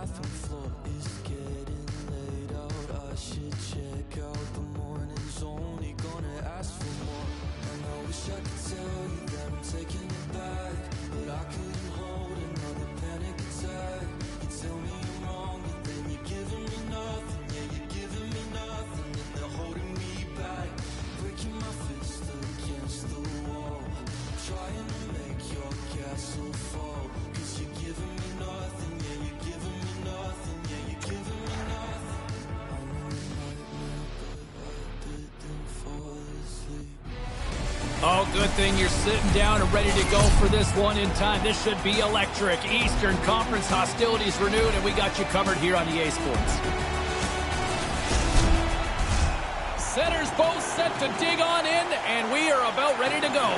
bathroom floor is getting laid out. I should check out, the morning's only gonna ask for more. And I wish I could tell you that I'm taking it back, but I couldn't hold another panic attack. You tell me I'm wrong, and then you're giving me nothing. Yeah, you're giving me nothing, and they're holding me back, breaking my fist against the wall, trying to make your castle fall. Cause you're giving me nothing, yeah, you're giving me nothing, yeah, you're giving me nothing. I'm in a nightmare, but I didn't fall asleep. Oh, good thing you're sitting down and ready to go for this one in time. This should be electric. Eastern Conference hostilities renewed, and we got you covered here on EA Sports. Centers both set to dig on in, and we are about ready to go.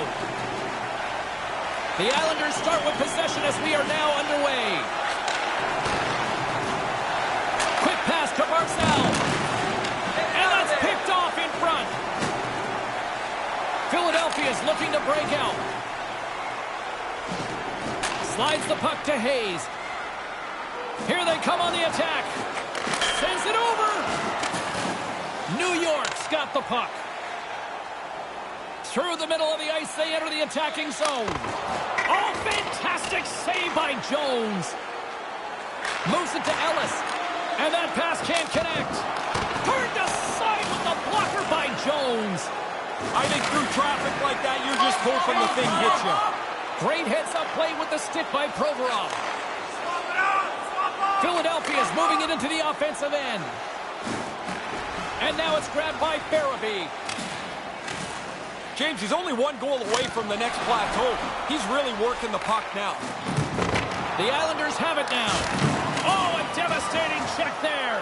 The Islanders start with possession as we are now underway. Quick pass to Barzal. And that's picked off in front. Philadelphia is looking to break out. Slides the puck to Hayes. Here they come on the attack. Sends it over. New York's got the puck. Through the middle of the ice, they enter the attacking zone. Oh, fantastic save by Jones. Moves it to Ellis. And that pass can't connect. Turned aside with the blocker by Jones. I think through traffic like that, you're just hoping the thing hits you. Great heads-up play with the stick by Provorov. Philadelphia is moving it into the offensive end. And now it's grabbed by Farabee. James, he's only one goal away from the next plateau. He's really working the puck now. The Islanders have it now. Oh, a devastating check there.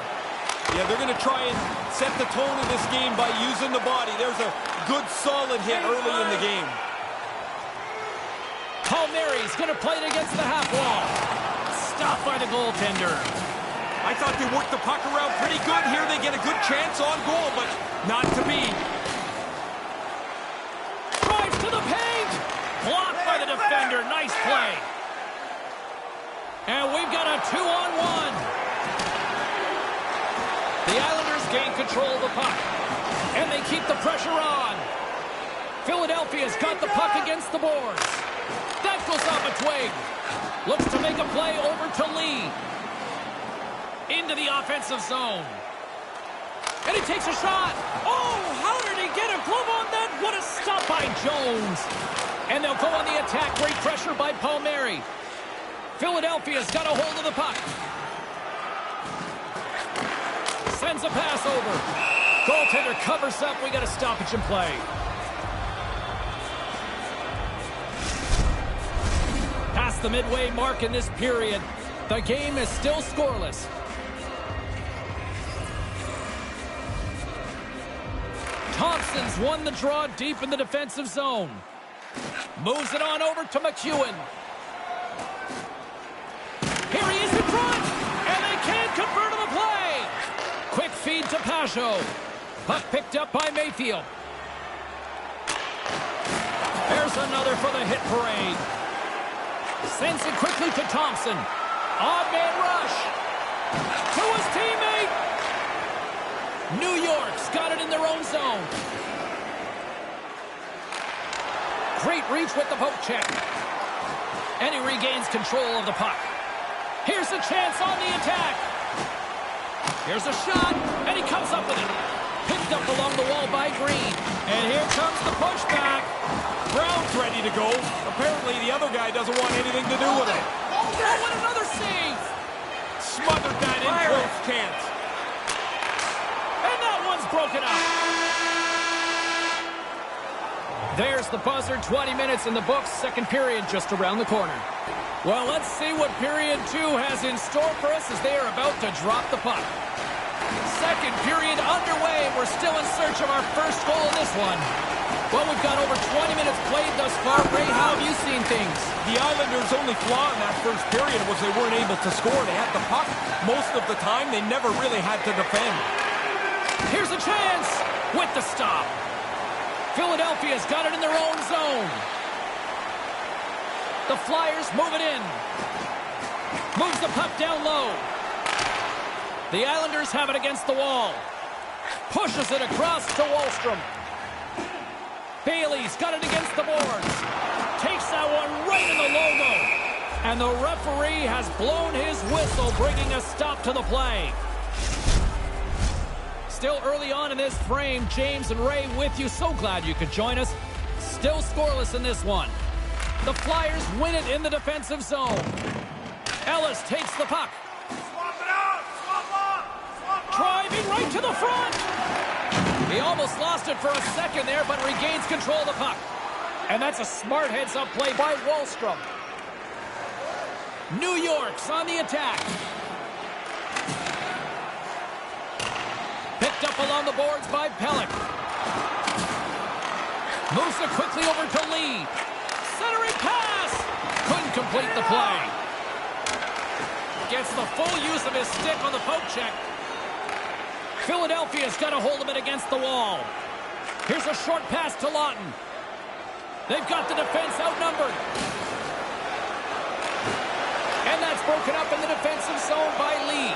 Yeah, they're going to try and set the tone of this game by using the body. There's a good, solid hit early in the game. Palmieri's going to play it against the half wall. Stopped by the goaltender. I thought they worked the puck around pretty good here. They get a good chance on goal, but not to be. Drives to the paint. Blocked by the defender. Nice play. And we've got a 2-on-1. The Islanders gain control of the puck. And they keep the pressure on. Philadelphia's got the puck against the boards. That goes off a twig. Looks to make a play over to Lee. Into the offensive zone. And he takes a shot. Oh, how did he get a glove on that? What a stop by Jones. And they'll go on the attack. Great pressure by Palmieri. Philadelphia's got a hold of the puck. Sends a pass over. Goaltender covers up. We got a stoppage in play. Past the midway mark in this period. The game is still scoreless. Thompson's won the draw deep in the defensive zone. Moves it on over to McEwen. Here he is in front. And they can't convert on the play. Quick feed to Pajot. Puck picked up by Mayfield. There's another for the hit parade. Sends it quickly to Thompson. Odd man rush. To his teammate. New York's got it in their own zone. Great reach with the poke check. And he regains control of the puck. Here's a chance on the attack. Here's a shot, and he comes up with it. Picked up along the wall by Green. And here comes the pushback. Brown's ready to go. Apparently the other guy doesn't want anything to do with it. Oh, what another save. Smothered that in close chance. And that one's broken up. There's the buzzer. 20 minutes in the books. Second period just around the corner. Well, let's see what period 2 has in store for us as they are about to drop the puck. Second period underway. We're still in search of our first goal in this one. Well, we've got over 20 minutes played thus far. Ray, how have you seen things? The Islanders' only flaw in that first period was they weren't able to score. They had the puck most of the time. They never really had to defend. Here's a chance with the stop. Philadelphia's got it in their own zone. The Flyers move it in. Moves the puck down low. The Islanders have it against the wall. Pushes it across to Wahlstrom. Bailey's got it against the boards. Takes that one right in the logo. And the referee has blown his whistle, bringing a stop to the play. Still early on in this frame, James and Ray with you. So glad you could join us. Still scoreless in this one. The Flyers win it in the defensive zone. Ellis takes the puck. Swap it out! Swap on! Swap on! Driving right to the front. He almost lost it for a second there, but regains control of the puck. And that's a smart heads-up play by Wahlstrom. New York's on the attack. Picked up along the boards by Pellick. Moves it quickly over to Lee. Centering pass. Couldn't complete the play. Gets the full use of his stick on the poke check. Philadelphia's got a hold of it against the wall. Here's a short pass to Lawton. They've got the defense outnumbered. And that's broken up in the defensive zone by Lee.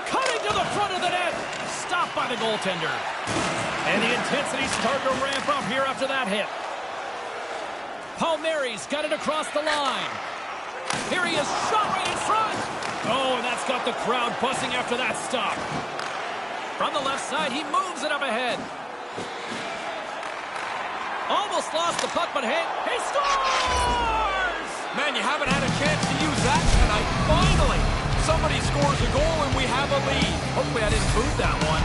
Cutting to the front of the net. Stopped by the goaltender. And the intensity's starting to ramp up here after that hit. Palmieri's got it across the line. Here he is, shot right in front. Oh, and that's got the crowd buzzing after that stop. From the left side, he moves it up ahead. Almost lost the puck, but hey, he scores! Man, you haven't had a chance to use that tonight. Finally, somebody scores a goal and we have a lead. Hopefully I didn't boot that one.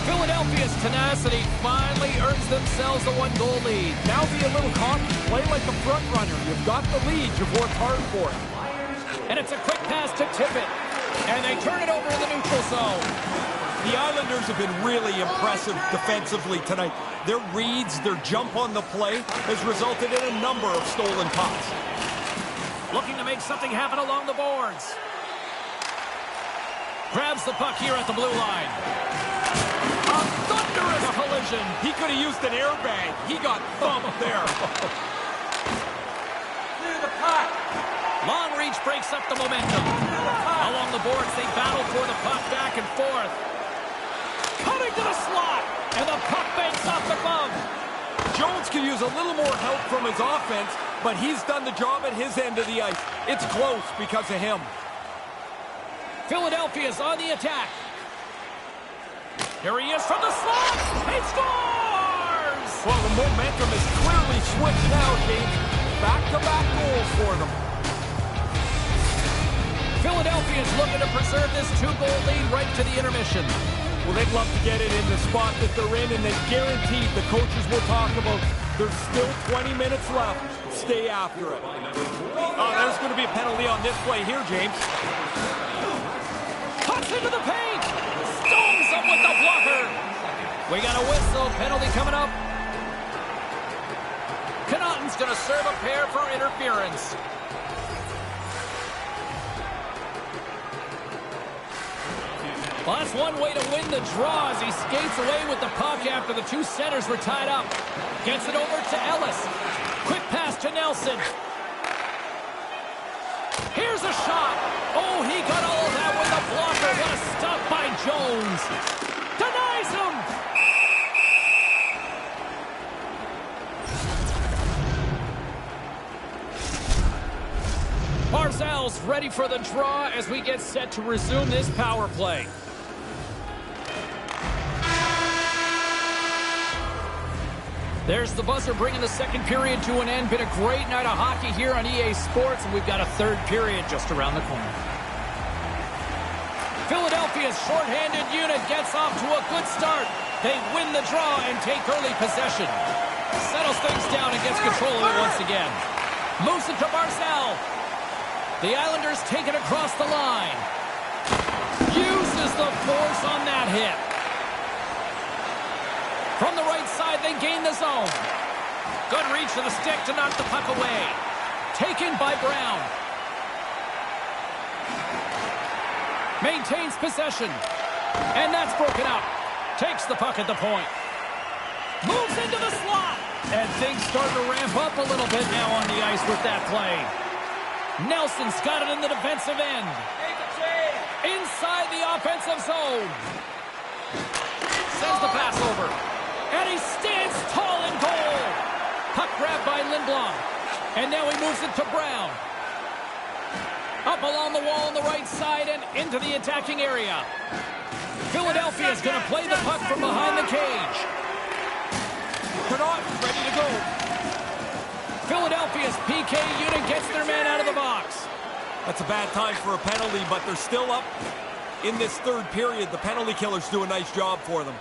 Philadelphia's tenacity finally earns themselves a one-goal lead. Now be a little cocky. Play like a front runner. You've got the lead. You've worked hard for it. And it's a quick pass to Tippett. And they turn it over in the neutral zone. The Islanders have been really impressive defensively tonight. Their reads, their jump on the play has resulted in a number of stolen pucks. Looking to make something happen along the boards. Grabs the puck here at the blue line. A thunderous collision. He could have used an airbag. He got thumped there. Clear the puck! Long reach breaks up the momentum. Along the boards, they battle for the puck back and forth. Cutting to the slot. And the puck banks off the glove. Jones could use a little more help from his offense, but he's done the job at his end of the ice. It's close because of him. Philadelphia's on the attack. Here he is from the slot. He scores! Well, the momentum is clearly switched now, James. Back-to-back goals for them. Philadelphia's looking to preserve this two-goal lead right to the intermission. Well, they'd love to get it in the spot that they're in, and they're guaranteed the coaches will talk about there's still 20 minutes left. Stay after it. Oh, there's going to be a penalty on this play here, James. Cuts into the paint. Stones up with the blocker. We got a whistle. Penalty coming up. Connaughton's going to serve a pair for interference. Well, that's one way to win the draw as he skates away with the puck after the two centers were tied up. Gets it over to Ellis. Quick pass to Nelson. Here's a shot. Oh, he got all of that with a blocker. What a stop by Jones. Denies him. Barzal's ready for the draw as we get set to resume this power play. There's the buzzer bringing the second period to an end. Been a great night of hockey here on EA Sports, and we've got a third period just around the corner. Philadelphia's shorthanded unit gets off to a good start. They win the draw and take early possession. Settles things down and gets control of it once again. Moves it to Barzal. The Islanders take it across the line. Uses the force on that hit. From the right side, they gain the zone. Good reach to the stick to knock the puck away. Taken by Brown. Maintains possession. And that's broken up. Takes the puck at the point. Moves into the slot. And things start to ramp up a little bit now on the ice with that play. Nelson's got it in the defensive end. Make a change! inside the offensive zone. Sends the pass over. And he stands tall in goal. Puck grabbed by Lindblom. And now he moves it to Brown. Up along the wall on the right side and into the attacking area. Philadelphia is going to play the puck from behind the cage. Bernard ready to go. Philadelphia's PK unit gets their man out of the box. That's a bad time for a penalty, but they're still up in this third period. The penalty killers do a nice job for them.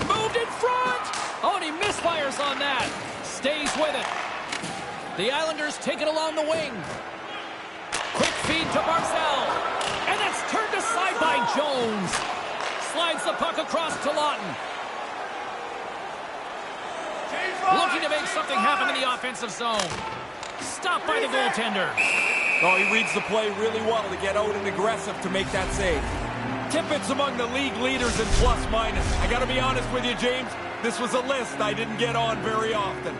Moved in front! Oh, and he misfires on that. Stays with it. The Islanders take it along the wing. Quick feed to Barzal. And that's turned aside by Jones. Slides the puck across to Lawton. Looking to make something happen in the offensive zone. Stopped by the goaltender. Oh, he reads the play really well to get out and aggressive to make that save. Tippett's among the league leaders in plus-minus. I got to be honest with you, James. This was a list I didn't get on very often.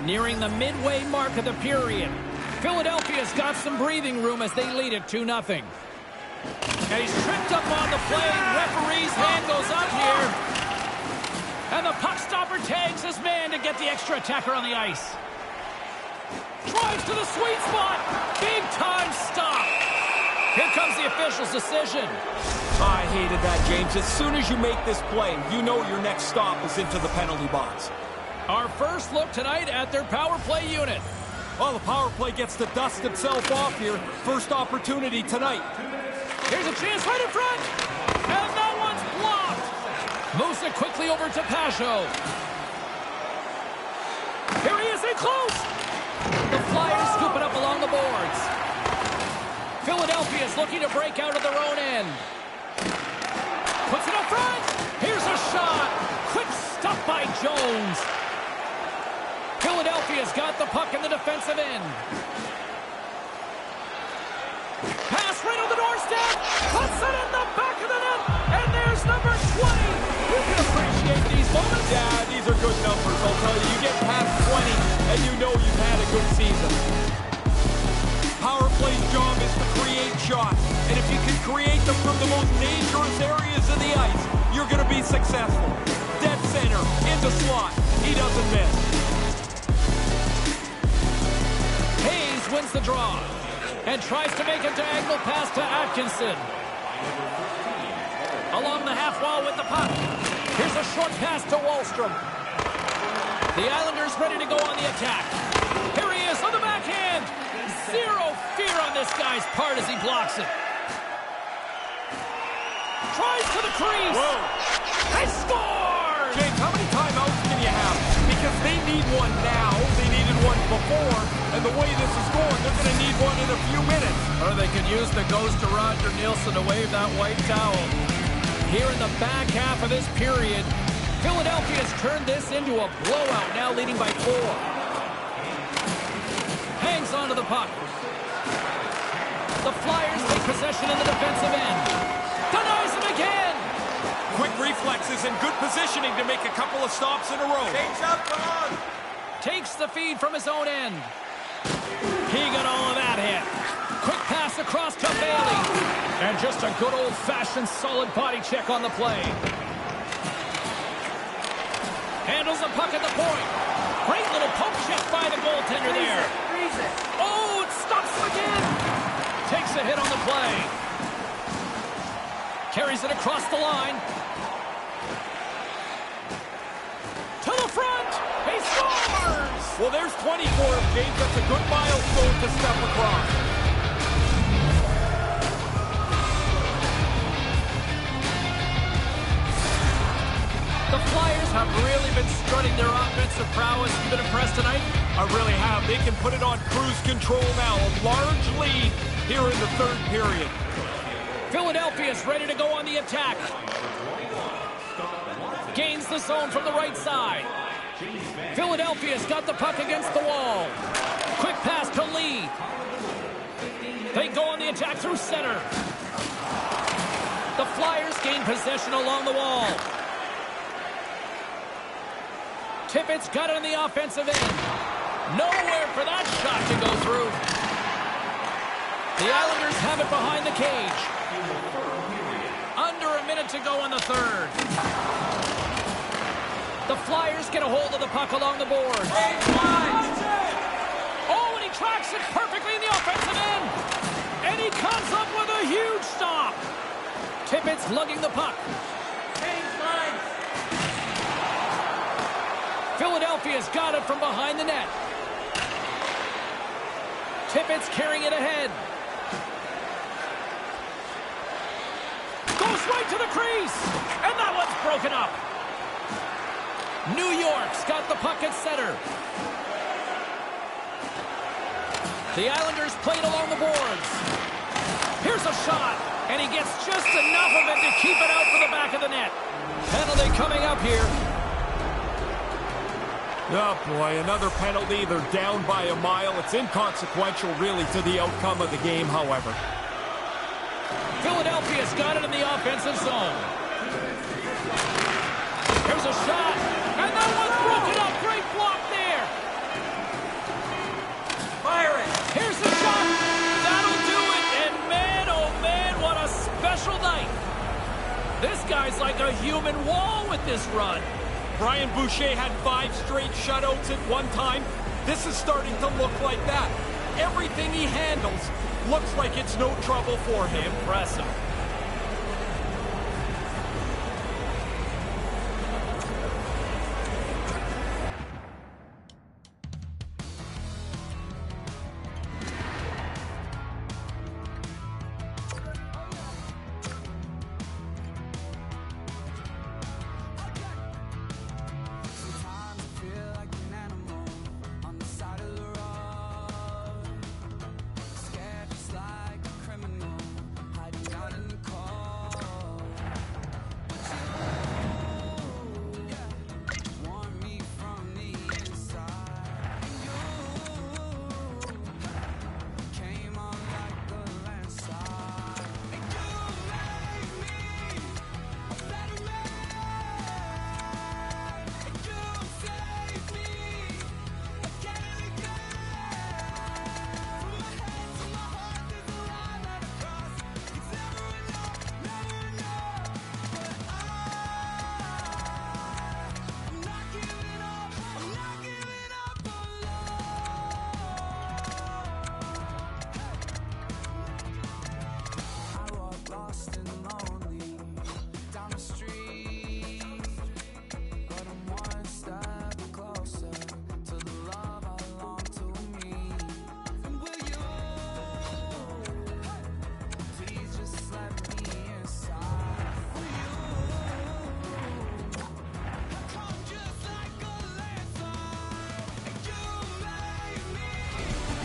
Nearing the midway mark of the period. Philadelphia's got some breathing room as they lead it 2-0. And he's tripped up on the play. Referee's hand goes up here. And the puck stopper tags his man to get the extra attacker on the ice. Drives to the sweet spot. Big time stop. Here comes the official's decision. I hated that, James. As soon as you make this play, you know your next stop is into the penalty box. Our first look tonight at their power play unit. Well, the power play gets to dust itself off here. First opportunity tonight. Here's a chance right in front. And that one's blocked. Moves it quickly over to Pajot. Here he is in close. The Flyers scoop it up along the boards. Philadelphia's looking to break out of their own end. Puts it up front. Here's a shot. Quick stop by Jones. Philadelphia's got the puck in the defensive end. Pass right on the doorstep. Puts it in the back of the net. And there's number 20. You can appreciate these moments. Yeah, these are good numbers, I'll tell you. You get past 20, and you know you've had a good season. Power play's job is to create shots. And if you can create them from the most dangerous areas of the ice, you're going to be successful. Dead center, in the slot. He doesn't miss. Hayes wins the draw and tries to make a diagonal pass to Atkinson. Along the half wall with the puck. Here's a short pass to Wahlstrom. The Islanders ready to go on the attack. Here he is on the backhand. Zero fear on this guy's part as he blocks it. Tries to the crease. Whoa. They score! James, how many timeouts can you have? Because they need one now. They needed one before. And the way this is going, they're going to need one in a few minutes. Or they could use the ghost of Roger Nielsen to wave that white towel. Here in the back half of this period, Philadelphia's turned this into a blowout, now leading by 4. Hangs onto the puck. The Flyers take possession in the defensive end. Denies him again. Quick reflexes and good positioning to make a couple of stops in a row. Change up, come on. Takes the feed from his own end. He got all of that hit. Quick pass across to Bailey. And just a good old-fashioned solid body check on the play. Handles the puck at the point. Great little poke check by the goaltender there. Freeze it. Oh, it stops him again. Takes a hit on the play. Carries it across the line. To the front. He scores. Well, there's 24 of James. That's a good milestone to step across. The Flyers have really been strutting their offensive prowess. You've been impressed tonight? I really have. They can put it on cruise control now. A large lead here in the third period. Philadelphia's ready to go on the attack. Gains the zone from the right side. Philadelphia's got the puck against the wall. Quick pass to Lee. They go on the attack through center. The Flyers gain possession along the wall. Tippett's got it on the offensive end. Nowhere for that shot to go through. The Islanders have it behind the cage. Under a minute to go in the third. The Flyers get a hold of the puck along the boards. Oh, and he tracks it perfectly in the offensive end. And he comes up with a huge stop. Tippett's lugging the puck. Philadelphia's got it from behind the net. Tippett's carrying it ahead. Goes right to the crease. And that one's broken up. New York's got the puck at center. The Islanders played along the boards. Here's a shot. And he gets just enough of it to keep it out for the back of the net. Penalty coming up here. Oh, boy, another penalty. They're down by a mile. It's inconsequential, really, to the outcome of the game, however. Philadelphia's got it in the offensive zone. Here's a shot. And that one's broken up. Great block there. Fire it. Here's the shot. That'll do it. And man, oh man, what a special night. This guy's like a human wall with this run. Brian Boucher had 5 straight shutouts at one time. This is starting to look like that. Everything he handles looks like it's no trouble for him. Impressive.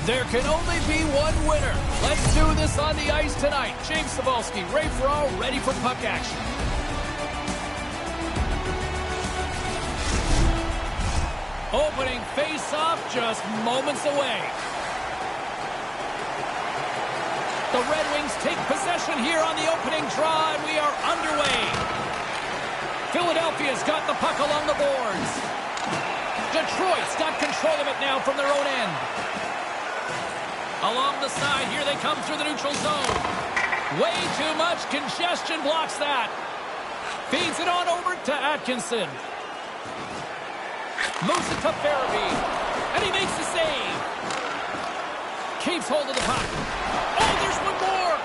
There can only be one winner. Let's do this on the ice tonight. James Cybulski, Ray Ferraro, ready for puck action. Opening face-off just moments away. The Red Wings take possession here on the opening draw, and we are underway. Philadelphia's got the puck along the boards. Detroit's got control of it now from their own end. Along the side, here they come through the neutral zone. Way too much congestion blocks that. Feeds it on over to Atkinson. Moves it to Farabee. And he makes the save. Keeps hold of the puck. Oh, there's one more.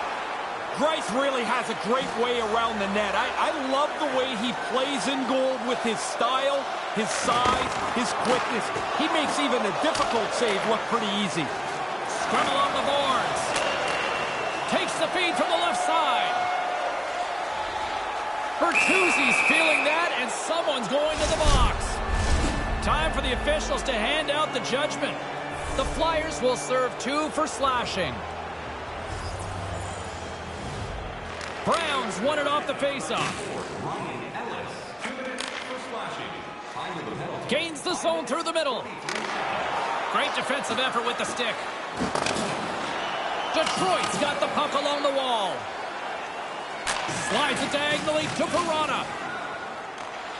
Greiss really has a great way around the net. I love the way he plays in goal with his style, his size, his quickness. He makes even a difficult save look pretty easy. Scrum along the boards. Takes the feed from the left side. Bertuzzi's feeling that, and someone's going to the box. Time for the officials to hand out the judgment. The Flyers will serve 2 for slashing. Browns won it off the faceoff. Gains the zone through the middle. Great defensive effort with the stick. Detroit's got the puck along the wall. Slides it diagonally to Piranha.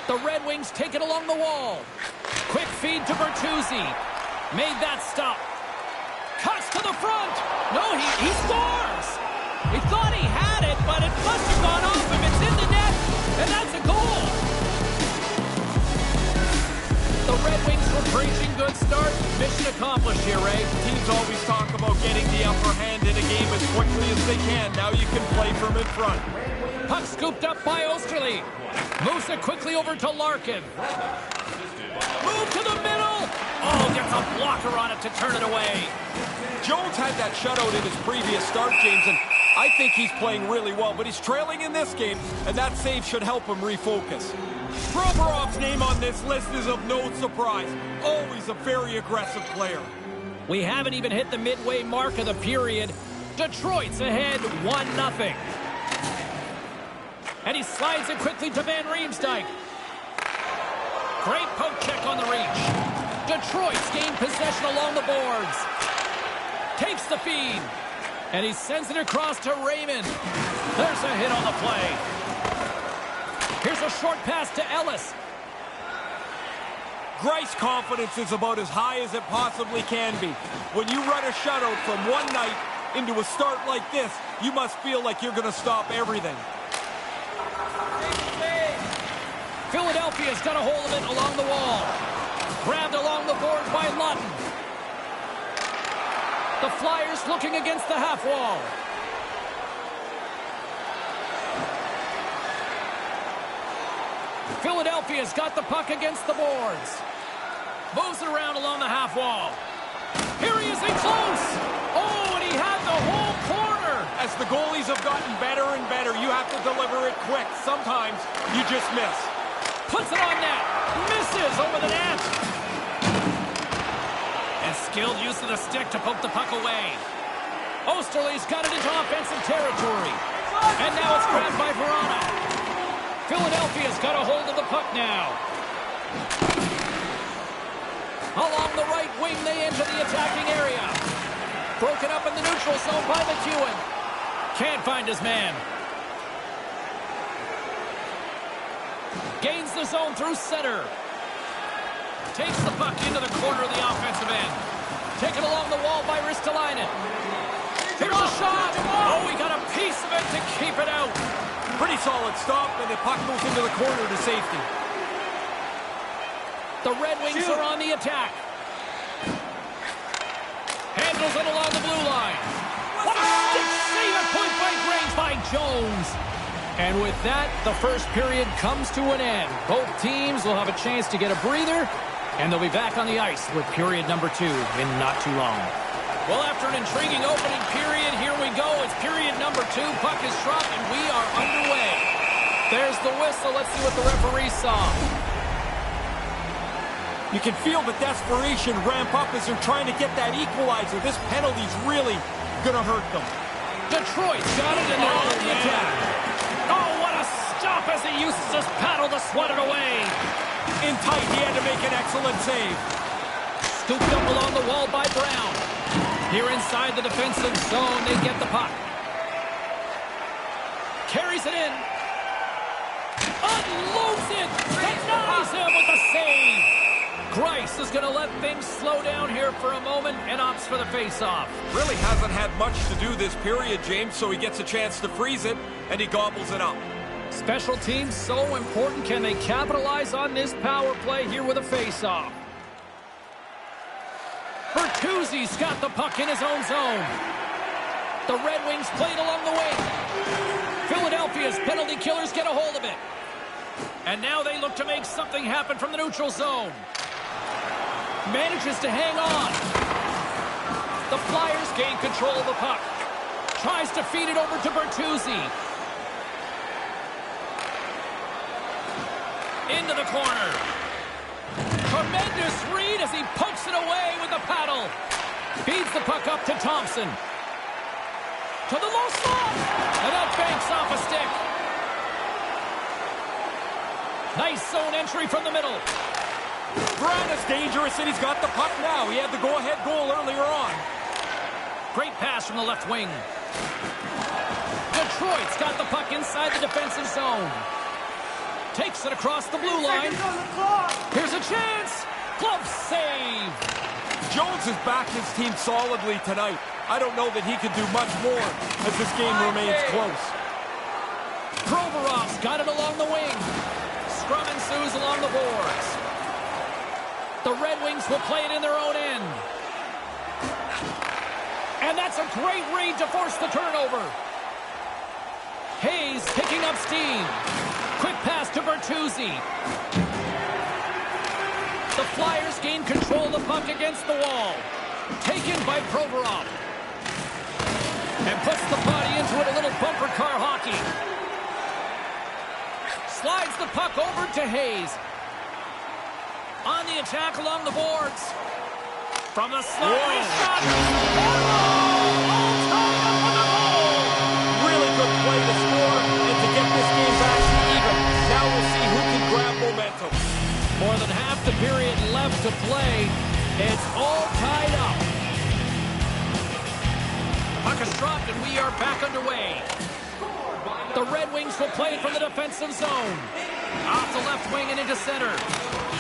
The Red Wings take it along the wall. Quick feed to Bertuzzi. Made that stop. Cuts to the front. No, he scores. He thought he had it, but must have gone off him. It's in the net, and that's a goal. The Red Wings were preaching good start. Mission accomplished here, Ray. Teams always talk about getting the upper hand in a game as quickly as they can. Now you can play from in front. Puck scooped up by Osterley. Moves it quickly over to Larkin. Move to the middle. Oh, gets a blocker on it to turn it away. Jones had that shutout in his previous start, James, and I think he's playing really well, but he's trailing in this game, and that save should help him refocus. Provorov's name on this list is of no surprise. Always a very aggressive player. We haven't even hit the midway mark of the period. Detroit's ahead 1-0. And he slides it quickly to Van Riemsdyk. Great poke check on the reach. Detroit's gained possession along the boards. Takes the feed. And he sends it across to Raymond. There's a hit on the play. Here's a short pass to Ellis. Greiss confidence is about as high as it possibly can be. When you run a shutout from one night into a start like this, you must feel like you're going to stop everything. Philadelphia's got a hold of it along the wall. Grabbed along the boards by Lutton. The Flyers looking against the half wall. Philadelphia's got the puck against the boards. Moves it around along the half wall. Here he is in close. Oh, and he had the whole corner. As the goalies have gotten better and better, you have to deliver it quick. Sometimes you just miss. Puts it on net. Misses over the net. And skilled use of the stick to poke the puck away. Osterley's got it into offensive territory. And now it's grabbed by Verona. Philadelphia's got a hold of the puck now. Along the right wing, they enter the attacking area. Broken up in the neutral zone by McEwen. Can't find his man. Gains the zone through center. Takes the puck into the corner of the offensive end. Taken along the wall by Ristolainen. Here's a shot. Oh, we got a piece of it to keep it out. Pretty solid stop, and the puck goes into the corner to safety. The Red Wings are on the attack. Handles it along the blue line. What a stick save at point-blank range by Jones. And with that, the first period comes to an end. Both teams will have a chance to get a breather, and they'll be back on the ice with period number 2 in not too long. Well, after an intriguing opening period, here we go. It's period number 2. Puck is dropped, and we are underway. There's the whistle. Let's see what the referee saw. You can feel the desperation ramp up as they're trying to get that equalizer. This penalty's really going to hurt them. Detroit's got it, and they're on the attack. Oh, what a stop as he uses his paddle to swat it away. In tight, he had to make an excellent save. Scooped up along the wall by Brown. Here inside the defensive zone, they get the puck. Carries it in. Unloads it. Denies him with the save. Greiss is going to let things slow down here for a moment and opts for the face-off. Really hasn't had much to do this period, James, so he gets a chance to freeze it, and he gobbles it up. Special teams so important. Can they capitalize on this power play here with a face-off? Bertuzzi's got the puck in his own zone. The Red Wings played along the wing. Philadelphia's penalty killers get a hold of it. And now they look to make something happen from the neutral zone. Manages to hang on. The Flyers gain control of the puck. Tries to feed it over to Bertuzzi. Into the corner. Tremendous read as he pokes it away with the paddle. Feeds the puck up to Thompson. To the low slot. And that banks off a stick. Nice zone entry from the middle. Brown is dangerous, and he's got the puck now. He had the go-ahead goal earlier on. Great pass from the left wing. Detroit's got the puck inside the defensive zone. Takes it across the blue line. Here's a chance. Glove save. Jones has backed his team solidly tonight. I don't know that he can do much more as this game remains close. Provorov's got it along the wing. Scrum ensues along the boards. The Red Wings will play it in their own end. And that's a great read to force the turnover. Hayes picking up steam. Quick pass to Bertuzzi. The Flyers gain control of the puck against the wall. Taken by Provorov. And puts the body into it, a little bumper car hockey. Slides the puck over to Hayes. On the attack along the boards. From the slot, shot. All tied up on the goal. Really good play to score and to get this game back to even. Now we'll see who can grab momentum. More than half the period left to play. It's all tied up. Puck is dropped and we are back underway. The Red Wings will play it from the defensive zone. Off the left wing and into center.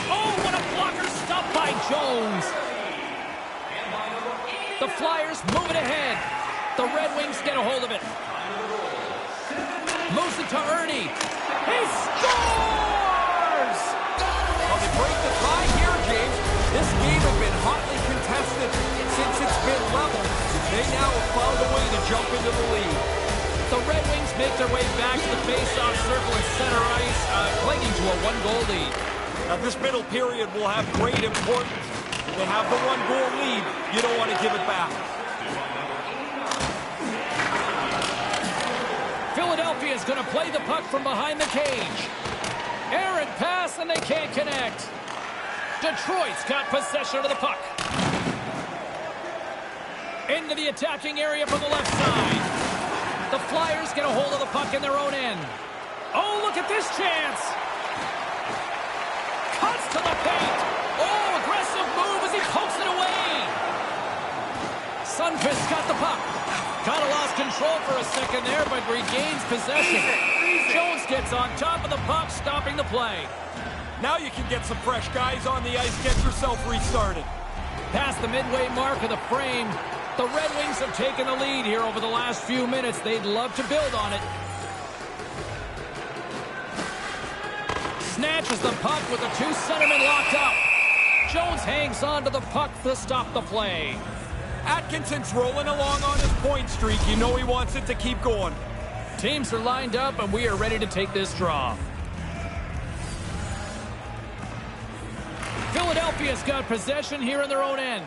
Oh, what a blocker stop by Jones. The Flyers move it ahead. The Red Wings get a hold of it. Moves it to Ernie. He scores! Well, they break the tie here, James. This game has been hotly contested since it's been level. They now have found a way to jump into the lead. The Red Wings make their way back to the face-off circle at center ice, clinging to a one-goal lead. Now, this middle period will have great importance. They have the one-goal lead. You don't want to give it back. Philadelphia is going to play the puck from behind the cage. Errant pass, and they can't connect. Detroit's got possession of the puck. Into the attacking area from the left side. The Flyers get a hold of the puck in their own end. Oh, look at this chance. Cuts to the paint. Oh, aggressive move as he pokes it away. Sundqvist got the puck. Kind of lost control for a second there, but regains possession. Jones gets on top of the puck, stopping the play. Now you can get some fresh guys on the ice, get yourself restarted. Past the midway mark of the frame, the Red Wings have taken the lead here over the last few minutes. They'd love to build on it. Snatches the puck with the two centermen locked up. Jones hangs on to the puck to stop the play. Atkinson's rolling along on his point streak. You know he wants it to keep going. Teams are lined up, and we are ready to take this draw. Philadelphia's got possession here in their own end.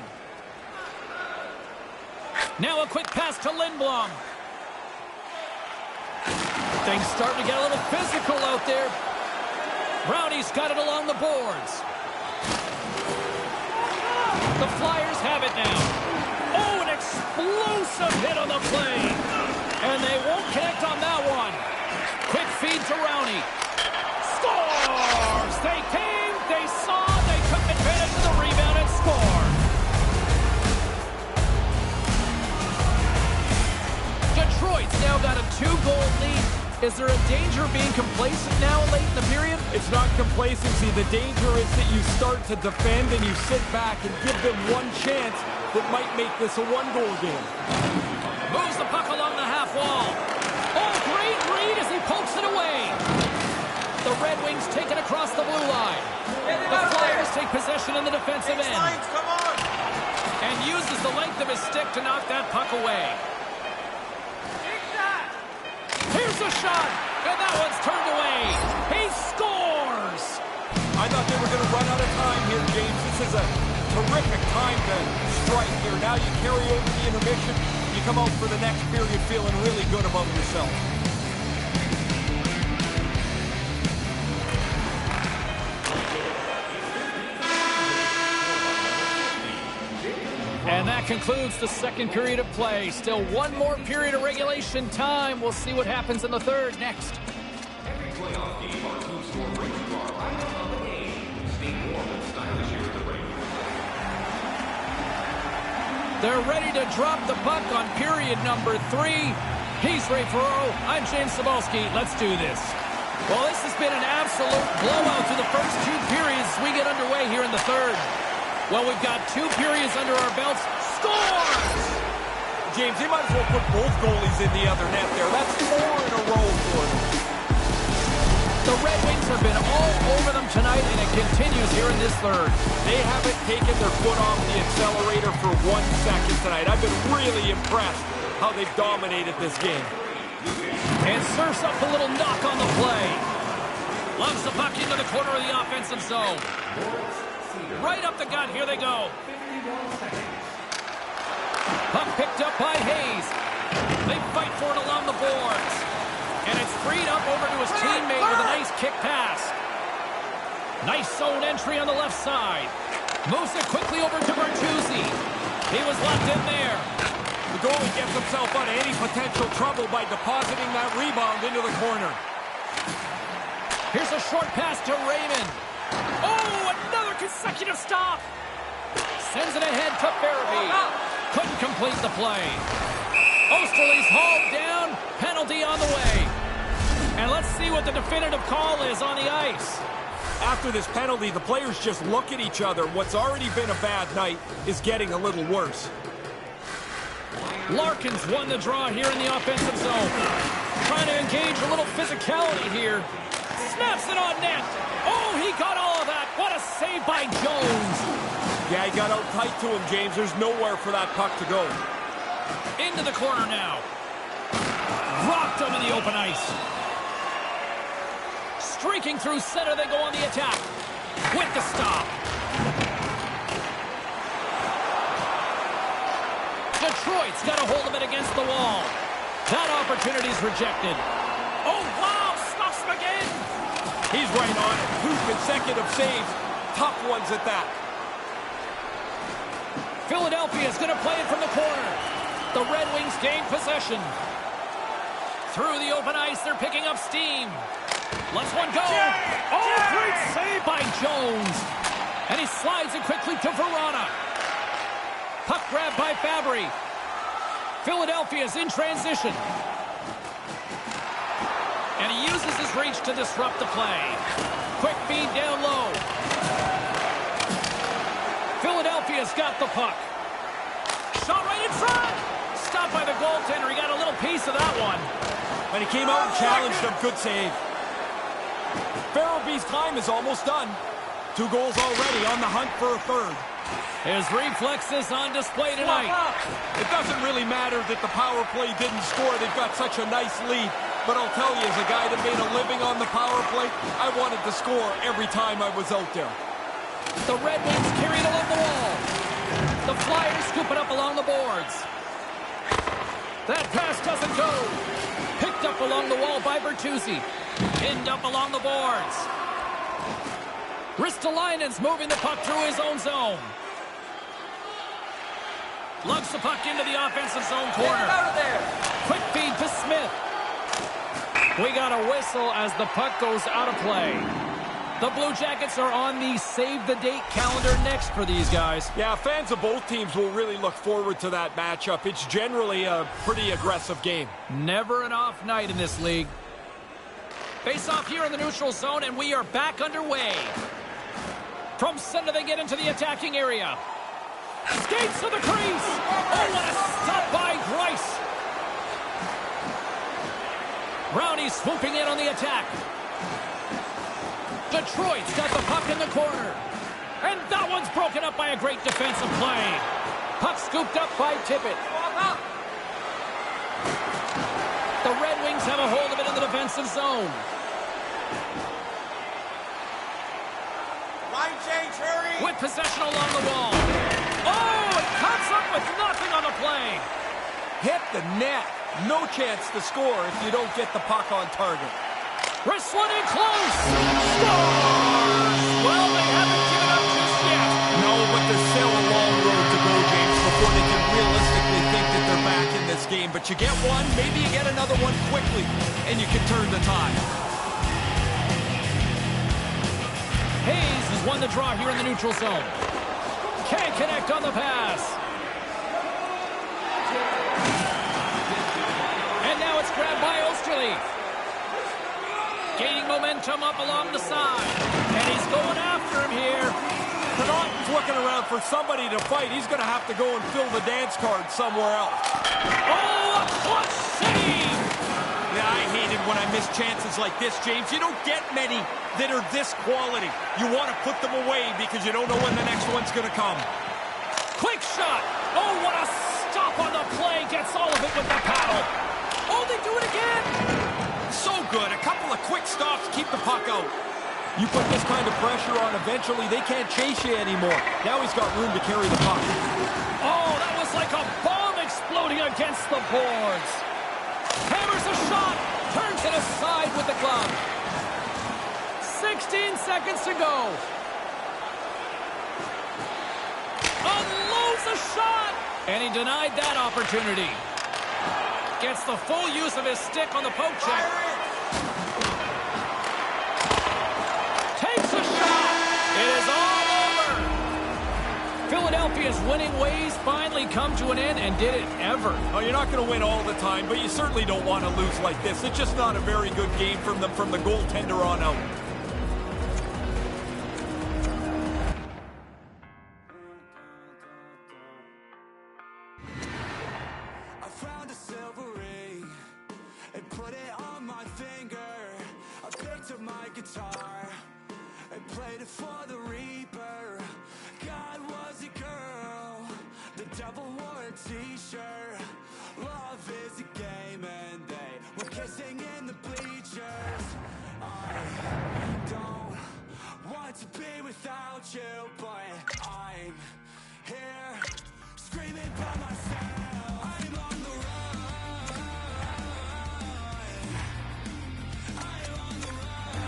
Now a quick pass to Lindblom. Things starting to get a little physical out there. Brownie's got it along the boards. The Flyers have it now. Oh, an explosive hit on the play. And they won't connect on that one. Quick feed to Rowney. Scores! They came, they saw, they took advantage of the rebound and scored. Detroit's now got a 2-goal lead. Is there a danger of being complacent now late in the period? It's not complacency. The danger is that you start to defend and you sit back and give them one chance that might make this a one-goal game. Moves the puck along the half wall. Oh, great read as he pokes it away. The Red Wings take it across the blue line. The Flyers take possession in the defensive end. Come on! And uses the length of his stick to knock that puck away. Here's a shot, and that one's turned away. He scores! I thought they were going to run out of time here, James. This is a terrific time to strike here. Now you carry over the intermission. You come out for the next period feeling really good about yourself. And that concludes the second period of play. Still one more period of regulation time. We'll see what happens in the third next. Every playoff game, our team score rates draw right on the game. Stay warm and stylish here at the rink. They're ready to drop the puck on period number 3. He's Ray Ferraro. I'm James Cebulski. Let's do this. Well, this has been an absolute blowout through the first 2 periods as we get underway here in the third. Well, we've got 2 periods under our belts. Scores! James, they might as well put both goalies in the other net there. That's 4 in a row for them. The Red Wings have been all over them tonight, and it continues here in this third. They haven't taken their foot off the accelerator for 1 second tonight. I've been really impressed how they've dominated this game. And serves up a little knock on the play. Loves the puck into the corner of the offensive zone. Right up the gut, here they go. Puck picked up by Hayes. They fight for it along the boards. And it's freed up over to his teammate with a nice kick pass. Nice zone entry on the left side. Moves it quickly over to Bertuzzi. He was locked in there. The goalie gets himself out of any potential trouble by depositing that rebound into the corner. Here's a short pass to Raymond. Oh, another consecutive stop. Sends it ahead to Farabee. Couldn't complete the play. Osterley's hauled down. Penalty on the way. And let's see what the definitive call is on the ice. After this penalty, the players just look at each other. What's already been a bad night is getting a little worse. Larkin's won the draw here in the offensive zone. Trying to engage a little physicality here. Snaps it on net. Oh, he got all of that. What a save by Jones. Yeah, he got out tight to him, James. There's nowhere for that puck to go. Into the corner now. Rocked him in the open ice. Streaking through center, they go on the attack. With the stop. Detroit's got a hold of it against the wall. That opportunity's rejected. Oh, wow, stuffs him again. He's right on it. 2 consecutive saves. Tough ones at that. Philadelphia's going to play it from the corner. The Red Wings gain possession. Through the open ice, they're picking up steam. Lets one go. Oh, great save by Jones. And he slides it quickly to Verona. Puck grab by Fabry. Philadelphia's in transition. And he uses his reach to disrupt the play. Quick feed down low. Philadelphia's got the puck. Shot right in front. Stopped by the goaltender. He got a little piece of that one. When he came out and challenged him, good save. Farabee's time is almost done. 2 goals already, on the hunt for a third. His reflexes on display tonight. It doesn't really matter that the power play didn't score. They've got such a nice lead. But I'll tell you, as a guy that made a living on the power play, I wanted to score every time I was out there. The Red Wings carry it along the wall. The Flyers scoop it up along the boards. That pass doesn't go. Picked up along the wall by Bertuzzi. Pinned up along the boards. Ristolainen's moving the puck through his own zone. Lugs the puck into the offensive zone corner. Get out of there. Quick feed to Smith. We got a whistle as the puck goes out of play. The Blue Jackets are on the save-the-date calendar next for these guys. Yeah, fans of both teams will really look forward to that matchup. It's generally a pretty aggressive game. Never an off night in this league. Face-off here in the neutral zone, and we are back underway. From center, they get into the attacking area. Skates to the crease. Oh, what a stop by Grice. Brownie swooping in on the attack. Detroit's got the puck in the corner. And that one's broken up by a great defensive play. Puck scooped up by Tippett. The Red Wings have a hold of it in the defensive zone. Line change, hurry. With possession along the wall. Oh, it cuts up with nothing on the play. Hit the net. No chance to score if you don't get the puck on target. Wrestling in close. Scores! Well, they haven't given up just yet. No, but there's still a long road to go, James, before they can realistically think that they're back in this game. But you get one, maybe you get another one quickly, and you can turn the tide. Hayes has won the draw here in the neutral zone. Can't connect on the pass. And now it's grabbed by Osterley. Gaining momentum up along the side. And he's going after him here. Connaughton's looking around for somebody to fight. He's going to have to go and fill the dance card somewhere else. Oh, a clutch save! Yeah, I hate him when I miss chances like this, James. You don't get many that are this quality. You want to put them away because you don't know when the next one's going to come. Quick shot. Oh, what a stop on the play. Gets all of it with the paddle. Oh, they do it again. So good. A couple of quick stops keep the puck out. You put this kind of pressure on, eventually they can't chase you anymore. Now he's got room to carry the puck. Oh, that was like a bomb exploding against the boards. Hammers a shot. Turns it aside with the glove. 16 seconds to go. Unloads a shot. And he denied that opportunity. Gets the full use of his stick on the poke check. Takes a shot. It is all over. Philadelphia's winning ways finally come to an end, and did it ever. Oh, you're not going to win all the time, but you certainly don't want to lose like this. It's just not a very good game from them from the goaltender on out. I found a silver ring and put it on my finger. I picked up my guitar and played it for the reaper. God was a girl, the devil wore a t-shirt. Love is a game and they were kissing in the bleachers. I don't want to be without you, but I'm here screaming by myself. I'm on the run. I'm on the run.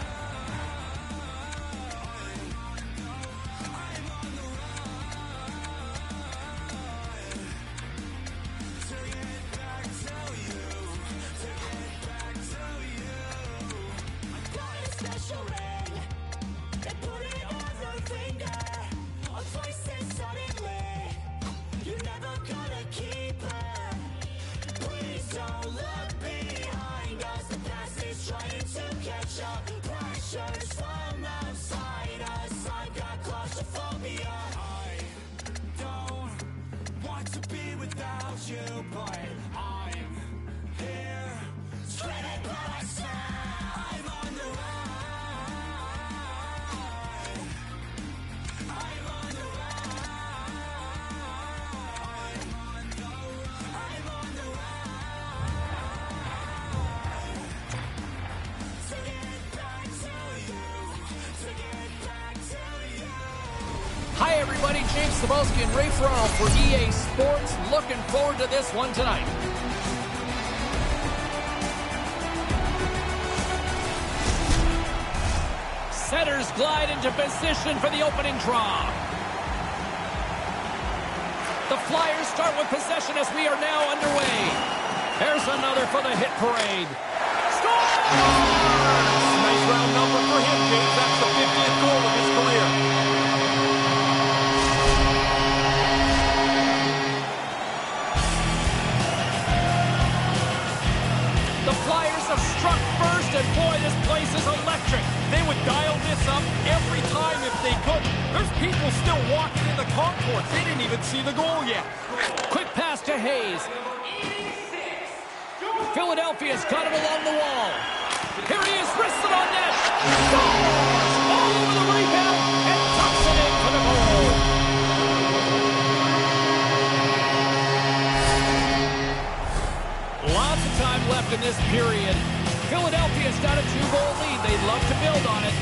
I'm on the run. To get back to you. To get back to you. I got a special ring and put it on her finger. A place that suddenly you're never gonna keep her. Please don't look behind us. The past is trying to catch up. Pressures from outside us. I've got claustrophobia. I don't want to be without you, but I'm here screaming by myself. I'm on the run. I'm on the run. I'm on the run. To get back to you. To get back to you. Hi, everybody. James Cebulski and Ray Ferraro for EA Sports. Looking forward to this one tonight. Setters glide into position for the opening draw. The Flyers start with possession as we are now underway. There's another for the hit parade. Score! Nice round number for him, James. That's the 50th goal of his career. The Flyers have struck first, and boy, this place is electric. They would dial this up every time if they could. There's people still walking in the concourse. They didn't even see the goal yet. Quick pass to Hayes. Philadelphia's got it along the wall. Here he is, wristed on net. Scores! All over the rebound and tucks it in for the goal. Lots of time left in this period. Philadelphia's got a 2-goal lead. They'd love to build on it.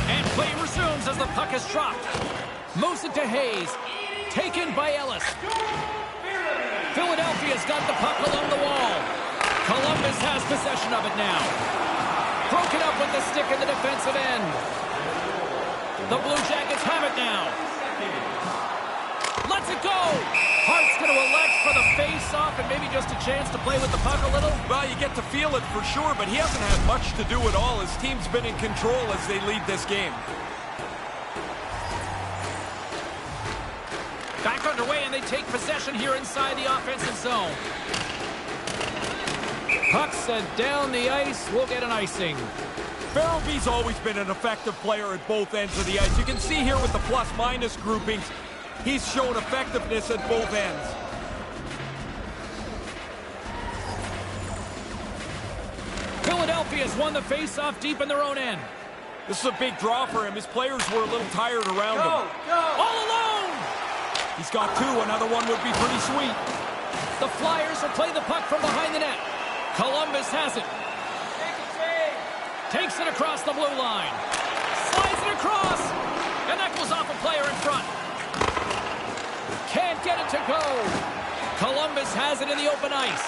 And play resumes as the puck is dropped. Moves it to Hayes. Taken by Ellis. Philadelphia's got the puck along the wall. Columbus has possession of it now. Broken up with the stick in the defensive end. The Blue Jackets have it now. Lets it go. Hart's going to elect for the face-off and maybe just a chance to play with the puck a little. Well, you get to feel it for sure, but he hasn't had much to do at all. His team's been in control as they lead this game. Back underway, and they take possession here inside the offensive zone. Puck sent down the ice. We'll get an icing. Farabey's always been an effective player at both ends of the ice. You can see here with the plus-minus groupings, he's shown effectiveness at both ends. has won the face-off deep in their own end. This is a big draw for him. His players were a little tired around him. All alone! He's got two. Another one would be pretty sweet. The Flyers will play the puck from behind the net. Columbus has it. Takes it across the blue line. Slides it across. And that goes off a player in front. Can't get it to go. Columbus has it in the open ice.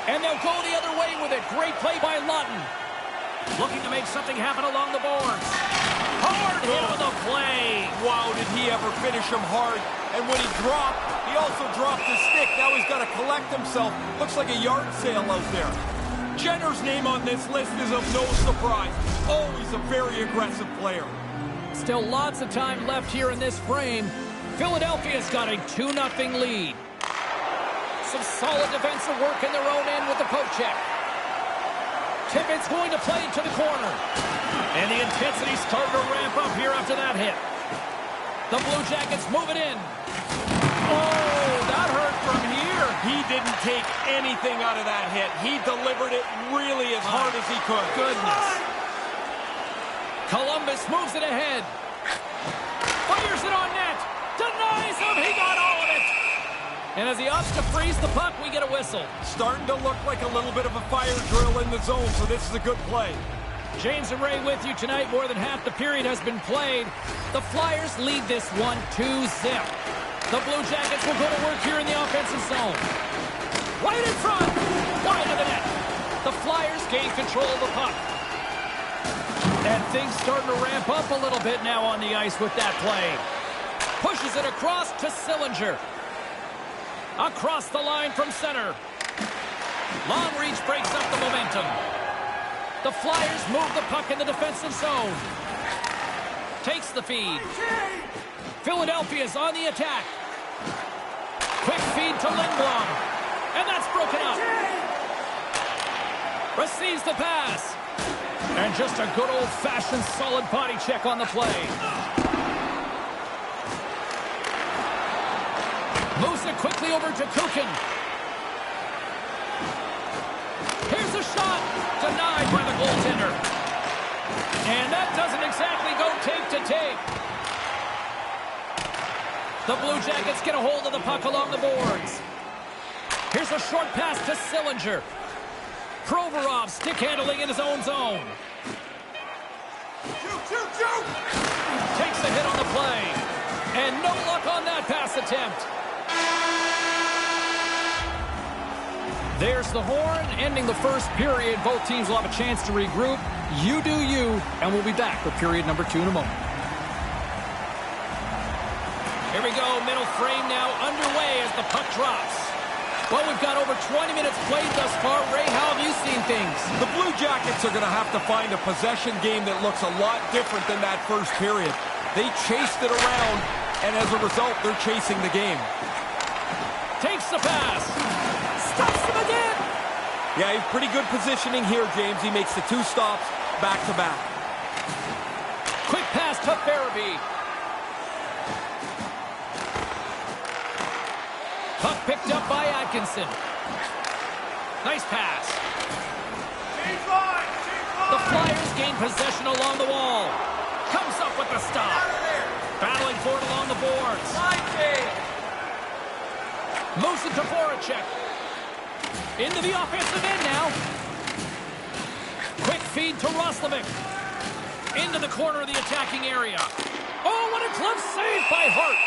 And they'll go the other way with it. Great play by Lawton. Looking to make something happen along the boards. Hard hit on the play. Wow, did he ever finish him hard. And when he dropped, he also dropped his stick. Now he's got to collect himself. Looks like a yard sale out there. Jenner's name on this list is of no surprise. Always a very aggressive player. Still lots of time left here in this frame. Philadelphia's got a 2-0 lead. Some solid defensive work in their own end with the poke check. Tippett's going to play to the corner. And the intensity's starting to ramp up here after that hit. The Blue Jackets move it in. Oh, that hurt from here. He didn't take anything out of that hit. He delivered it really as hard as he could. Goodness. Columbus moves it ahead. Fires it on net. Denies him. He got all of it. And as he opts to freeze the puck, we get a whistle. Starting to look like a little bit of a fire drill in the zone, so this is a good play. James and Ray with you tonight. More than half the period has been played. The Flyers lead this one 2-0. The Blue Jackets will go to work here in the offensive zone. Right in front. Wide of the net. The Flyers gain control of the puck. And things starting to ramp up a little bit now on the ice with that play. Pushes it across to Sillinger. Across the line from center. Long reach breaks up the momentum. The Flyers move the puck in the defensive zone. Takes the feed. Philadelphia's on the attack. Quick feed to Lindblom. And that's broken up. Receives the pass. And just a good old-fashioned solid body check on the play. Moves it quickly over to Kukin. Here's a shot. Denied by the goaltender. And that doesn't exactly go tape to tape. The Blue Jackets get a hold of the puck along the boards. Here's a short pass to Sillinger. Provorov stick handling in his own zone. Takes a hit on the play. And no luck on that pass attempt. There's the horn, ending the first period. Both teams will have a chance to regroup. You do you, and we'll be back with period number 2 in a moment. Here we go, middle frame now underway as the puck drops. Well, we've got over 20 minutes played thus far. Ray, how have you seen things? The Blue Jackets are going to have to find a possession game that looks a lot different than that first period. They chased it around, and as a result, they're chasing the game. Takes the pass. Stops him again. Yeah, he's pretty good positioning here, James. He makes the 2 stops back-to-back. Quick pass to Farabee. Puck picked up by Atkinson. Nice pass. The Flyers gain possession along the wall. Comes up with the stop. Battling for it along the boards. Moves it to Voracek. Into the offensive end now. Quick feed to Roslovic. Into the corner of the attacking area. Oh, what a glove save by Hart.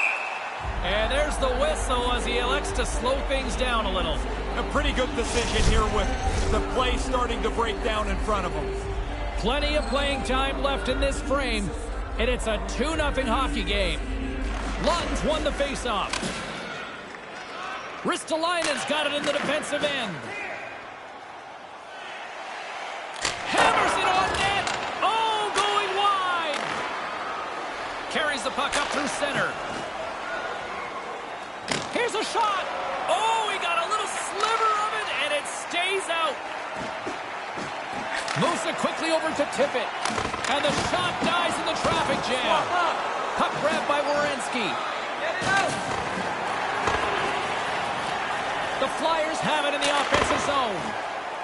And there's the whistle as he elects to slow things down a little. A pretty good decision here with the play starting to break down in front of him. Plenty of playing time left in this frame, and it's a 2-0 hockey game. Lawton's won the faceoff. Ristolainen's got it in the defensive end. Hammers it on net. Oh, going wide. Carries the puck up through center. Here's a shot. Oh, he got a little sliver of it, and it stays out. Moves it quickly over to Tippett. And the shot dies in the traffic jam. Puck grabbed by Werenski. Get it out. The Flyers have it in the offensive zone.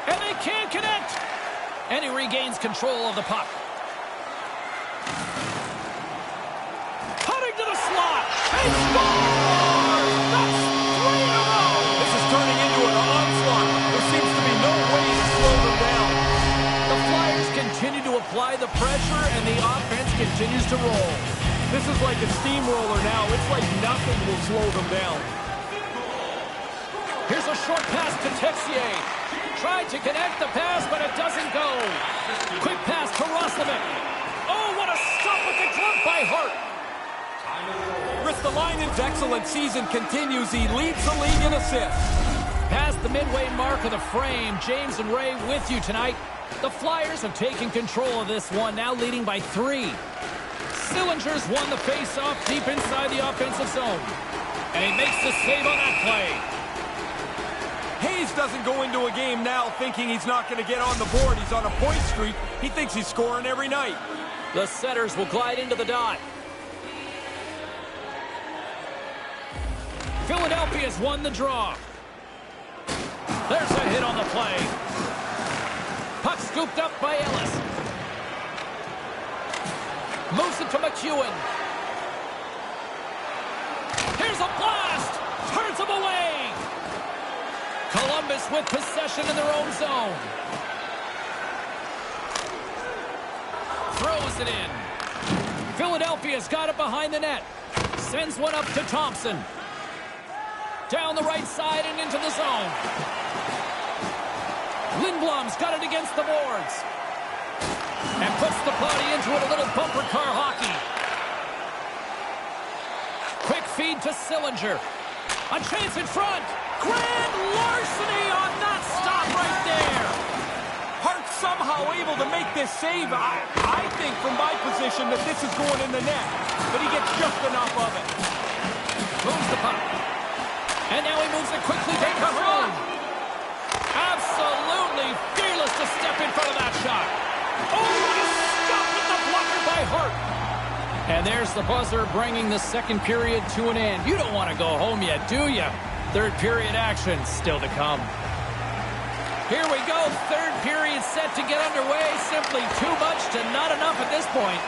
And they can't connect. And he regains control of the puck. Cutting to the slot. He scores! That's 3 in a row! This is turning into an onslaught. There seems to be no way to slow them down. The Flyers continue to apply the pressure, and the offense continues to roll. This is like a steamroller now. It's like nothing will slow them down. Here's a short pass to Texier. Tried to connect the pass, but it doesn't go. Quick pass to Roslovic. Oh, what a stop with the glove by Hart. Ristolainen's excellent season continues. He leads the league in assists. Past the midway mark of the frame, James and Ray with you tonight. The Flyers have taken control of this one, now leading by 3. Sillinger's won the face-off deep inside the offensive zone. And he makes the save on that play. Hayes doesn't go into a game now thinking he's not going to get on the board. He's on a point streak. He thinks he's scoring every night. The setters will glide into the dot. Philadelphia's won the draw. There's a hit on the play. Puck scooped up by Ellis. Moves it to McEwen. Here's a blast! Turns him away! Columbus with possession in their own zone. Throws it in. Philadelphia's got it behind the net. Sends one up to Thompson. Down the right side and into the zone. Lindblom's got it against the boards. And puts the body into it, a little bumper car hockey. Quick feed to Sillinger. A chance in front. Grand larceny on that stop right there. Hart somehow able to make this save. I think from my position that this is going in the net. But he gets just enough of it. Moves the puck. And now he moves it quickly to Caron. Absolutely fearless to step in front of that shot. Oh, what a stop with the blocker by Hart. And there's the buzzer bringing the second period to an end. You don't want to go home yet, do you? Third period action still to come. Here we go. Third period set to get underway. Simply too much to not enough at this point.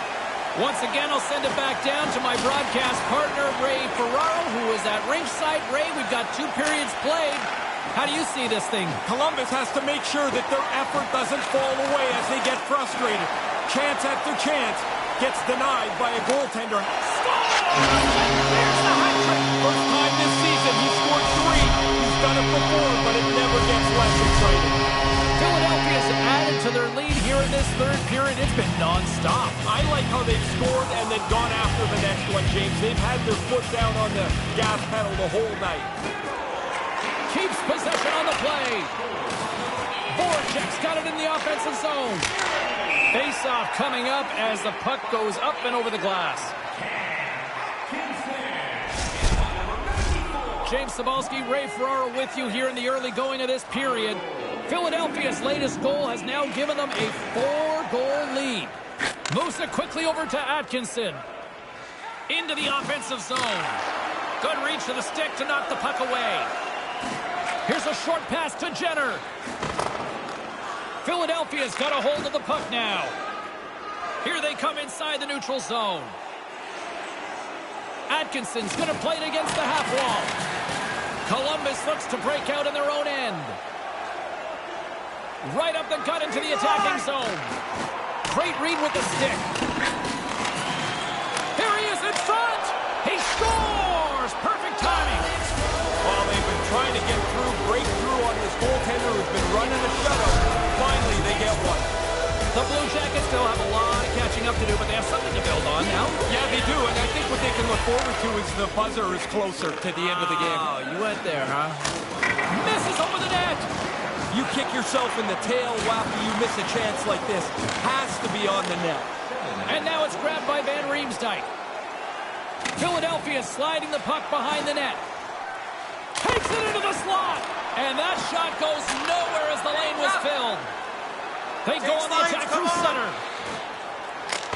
Once again, I'll send it back down to my broadcast partner, Ray Ferraro, who is at ringside. Ray, we've got 2 periods played. How do you see this thing? Columbus has to make sure that their effort doesn't fall away as they get frustrated. Chance after chance gets denied by a goaltender. Score! There's the hat trick. First time this season, he scored 3. He's done it before, but it never gets less exciting. Philadelphia's added to their lead here in this third period. It's been non-stop. I like how they've scored and then gone after the next one, James. They've had their foot down on the gas pedal the whole night. Keeps possession on the play. Voracek's got it in the offensive zone. Face-off coming up as the puck goes up and over the glass. James Cybulski, Ray Ferraro with you here in the early going of this period. Philadelphia's latest goal has now given them a 4-goal lead. Moves it quickly over to Atkinson. Into the offensive zone. Good reach to the stick to knock the puck away. Here's a short pass to Jenner. Philadelphia's got a hold of the puck now. Here they come inside the neutral zone. Atkinson's going to play it against the half wall. Columbus looks to break out in their own end. Right up the gut into the attacking zone. Great read with the stick. Here he is in front. He scores. Perfect timing. While they've been trying to get through, break through on this goaltender who's been running a shutout, finally they get one. The Blue Jackets still have a lot of catching up to do, but they have something to build on now. Yeah, they do, and I think what they can look forward to is the buzzer is closer to the end of the game. Oh, you went there, huh? Misses over the net. You kick yourself in the tail after you miss a chance like this. Has to be on the net. And now it's grabbed by Van Riemsdyk. Philadelphia sliding the puck behind the net. Takes it into the slot. And that shot goes nowhere as the lane was filled. They go on the attack through center.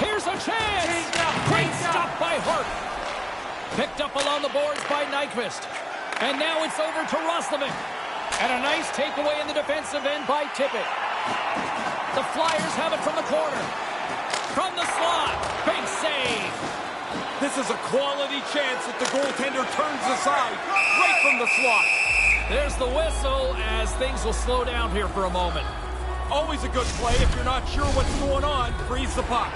Here's a chance. Great stop by Hart. Picked up along the boards by Nyquist. And now it's over to Roslovic. And a nice takeaway in the defensive end by Tippett. The Flyers have it from the corner. From the slot. Big save. This is a quality chance that the goaltender turns aside right from the slot. There's the whistle as things will slow down here for a moment. Always a good play. If you're not sure what's going on, freeze the puck.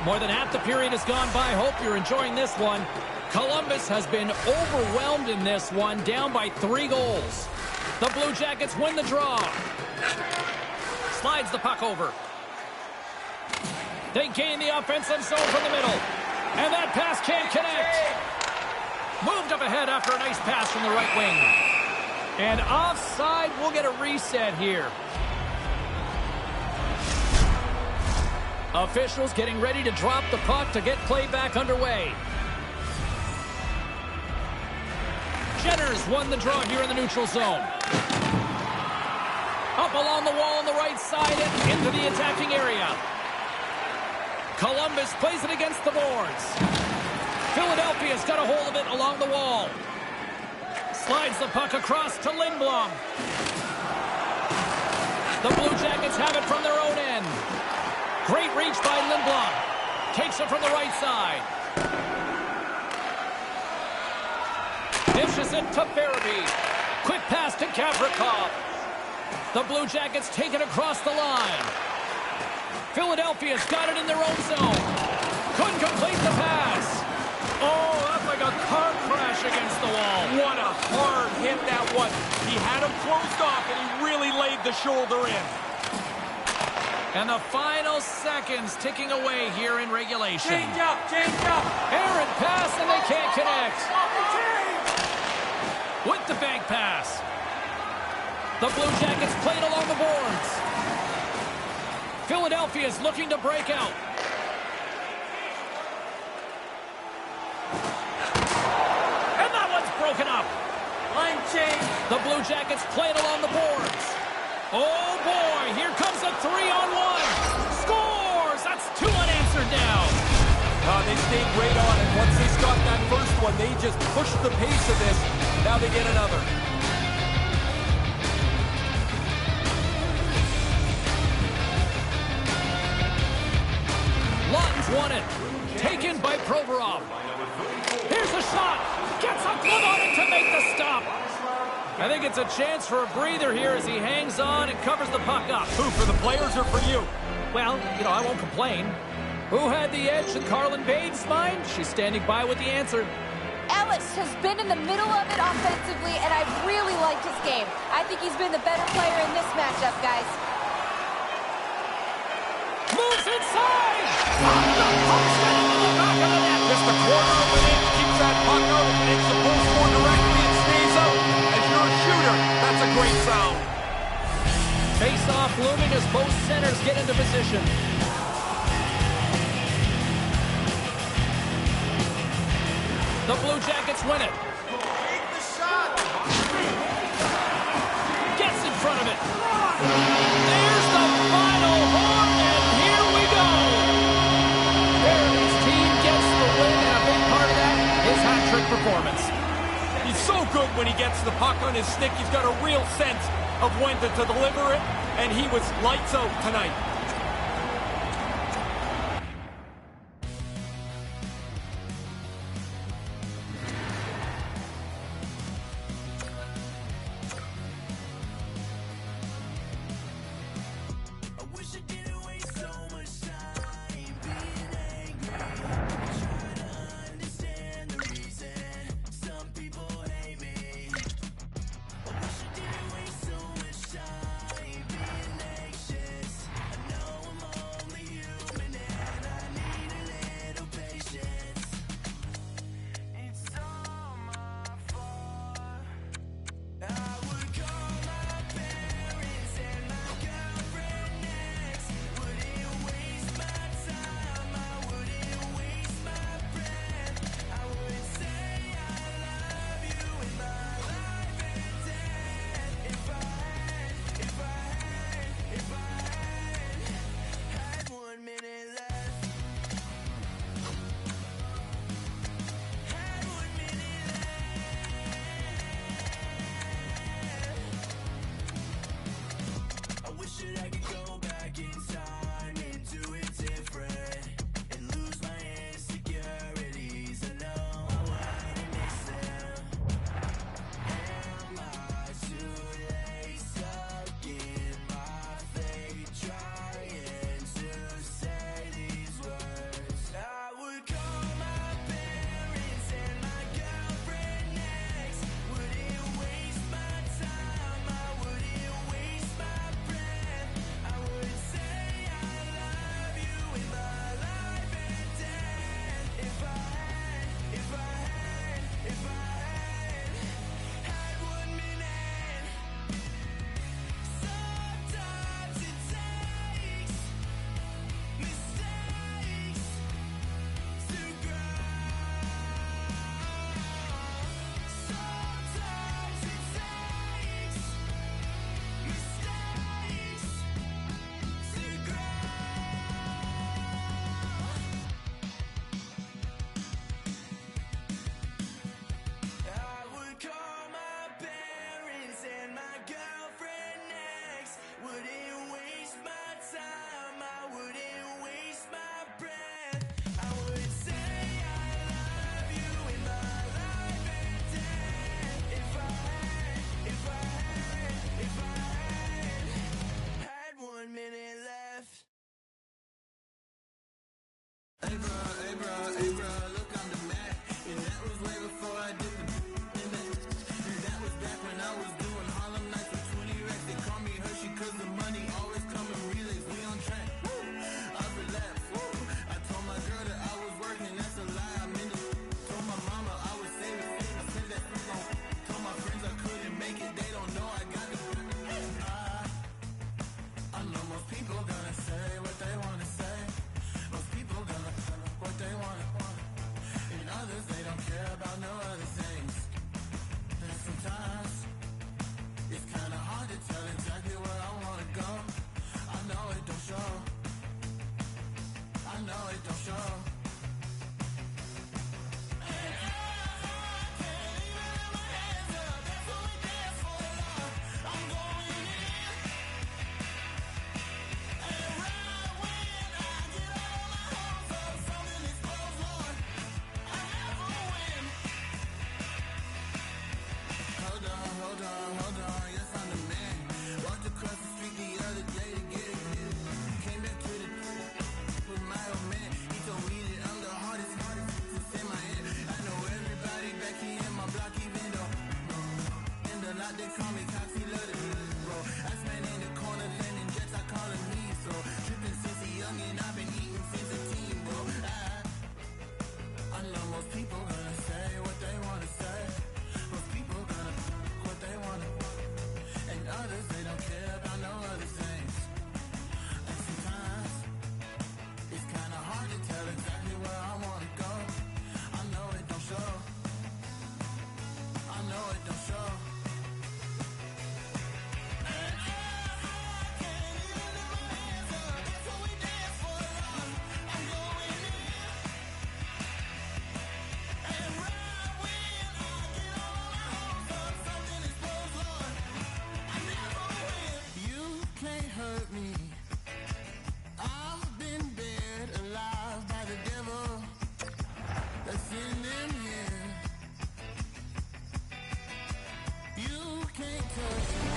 More than half the period has gone by. Hope you're enjoying this one. Columbus has been overwhelmed in this one, down by 3 goals. The Blue Jackets win the draw. Slides the puck over. They gain the offensive zone from the middle. And that pass can't connect. Moved up ahead after a nice pass from the right wing. And offside, we'll get a reset here. Officials getting ready to drop the puck to get play back underway. Jenners won the draw here in the neutral zone. Up along the wall on the right side and into the attacking area. Columbus plays it against the boards. Philadelphia's got a hold of it along the wall. Slides the puck across to Lindblom. The Blue Jackets have it from their own end. Great reach by Lindblom. Takes it from the right side. Dishes it to Farabee. Quick pass to Gavrikov. The Blue Jackets take it across the line. Philadelphia's got it in their own zone. Couldn't complete the pass. Oh, that's like a car crash against the wall. What a hard hit that was. He had him closed off, and he really laid the shoulder in. And the final seconds ticking away here in regulation. Change up, change up. Errant pass, and they can't connect. With the bank pass. The Blue Jackets played along the boards. Philadelphia's looking to break out. And that one's broken up. Line change. The Blue Jackets played along the boards. Oh boy, here comes a 3-on-1. Scores! That's 2 unanswered now. They stayed great on it. Once they got that first one, they just pushed the pace of this. Now they get another. Lawton's won it. Taken by Provorov. Here's a shot. Gets a glove on it to make the stop. I think it's a chance for a breather here as he hangs on and covers the puck up. Who, for the players or for you? Well, I won't complain. Who had the edge in Carlin Bade's mind? She's standing by with the answer. Ellis has been in the middle of it offensively, and I've really liked his game. I think he's been the better player in this matchup, guys. Moves inside! The post and into the back of the net. Just a quarter of an inch keeps that puck out. If it hits the post more directly, it stays out. As you're a shooter, that's a great sound. Face-off looming as both centers get into position. The Blue Jackets win it. Take the shot. Gets in front of it. There's the final horn, and here we go. Farabee's team gets the win, and a big part of that is hat-trick performance. He's so good when he gets the puck on his stick. He's got a real sense of when to deliver it, and he was lights out tonight.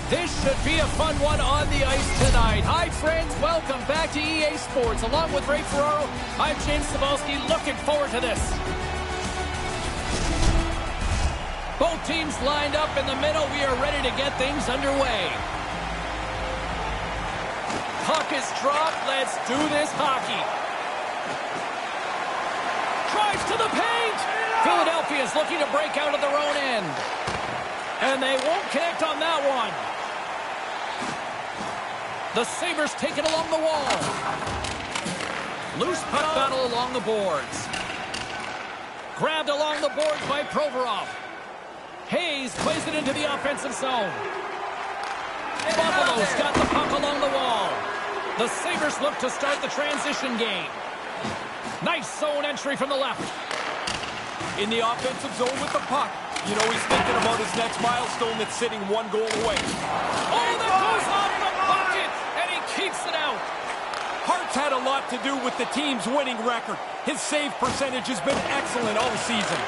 This should be a fun one on the ice tonight. Hi, friends. Welcome back to EA Sports. Along with Ray Ferraro, I'm James Cebulski. Looking forward to this. Both teams lined up in the middle. We are ready to get things underway. Puck is dropped. Let's do this hockey. Drives to the paint. Philadelphia is looking to break out of their own end. And they won't connect on that one. The Sabres take it along the wall. Loose puck battle along the boards. Grabbed along the boards by Provorov. Hayes plays it into the offensive zone. Buffalo's got the puck along the wall. The Sabres look to start the transition game. Nice zone entry from the left. In the offensive zone with the puck. You know he's thinking about his next milestone that's sitting one goal away. Oh, that goes off the bucket, and he keeps it out. Hart's had a lot to do with the team's winning record. His save percentage has been excellent all season.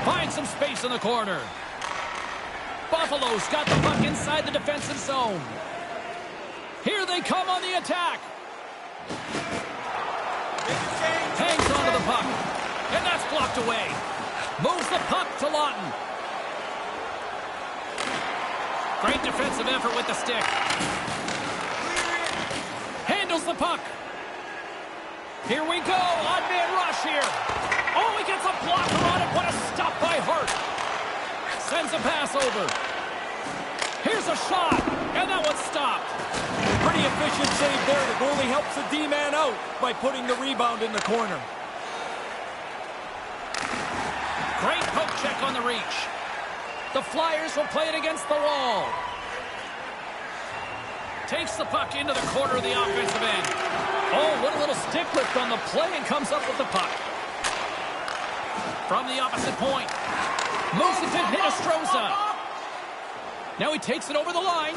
Finds some space in the corner. Buffalo's got the puck inside the defensive zone. Here they come on the attack. Hangs onto the puck, and that's blocked away. Moves the puck to Lawton. Great defensive effort with the stick. Handles the puck. Here we go. Odd man rush here. Oh, he gets a blocker on it. What a stop by Hart. Sends a pass over. Here's a shot. And that one's stopped. Pretty efficient save there. The goalie helps the D-man out by putting the rebound in the corner. Great poke check on the reach. The Flyers will play it against the wall. Takes the puck into the corner of the offensive end. Oh, what a little stick lift on the play, and comes up with the puck. From the opposite point. Moves it to Hinostroza. Now he takes it over the line.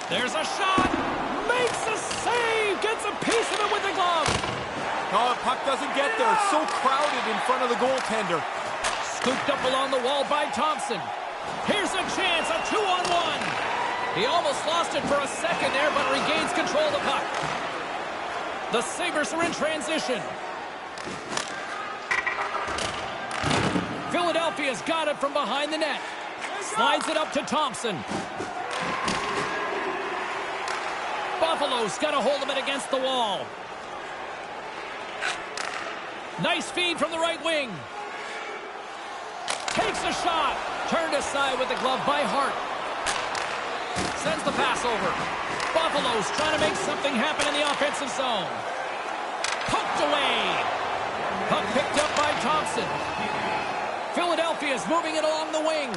There's a shot. Makes a save. Gets a piece of it with the glove. Oh, the puck doesn't get there. So crowded in front of the goaltender. Scooped up along the wall by Thompson. Here's a chance, a 2-on-1. He almost lost it for a second there, but regains control of the puck. The Sabres are in transition. Philadelphia's got it from behind the net. Slides it up to Thompson. Buffalo's got a hold of it against the wall. Nice feed from the right wing. Takes a shot. Turned aside with the glove by Hart. Sends the pass over. Buffalo's trying to make something happen in the offensive zone. Poked away. Puck picked up by Thompson. Philadelphia's moving it along the wing.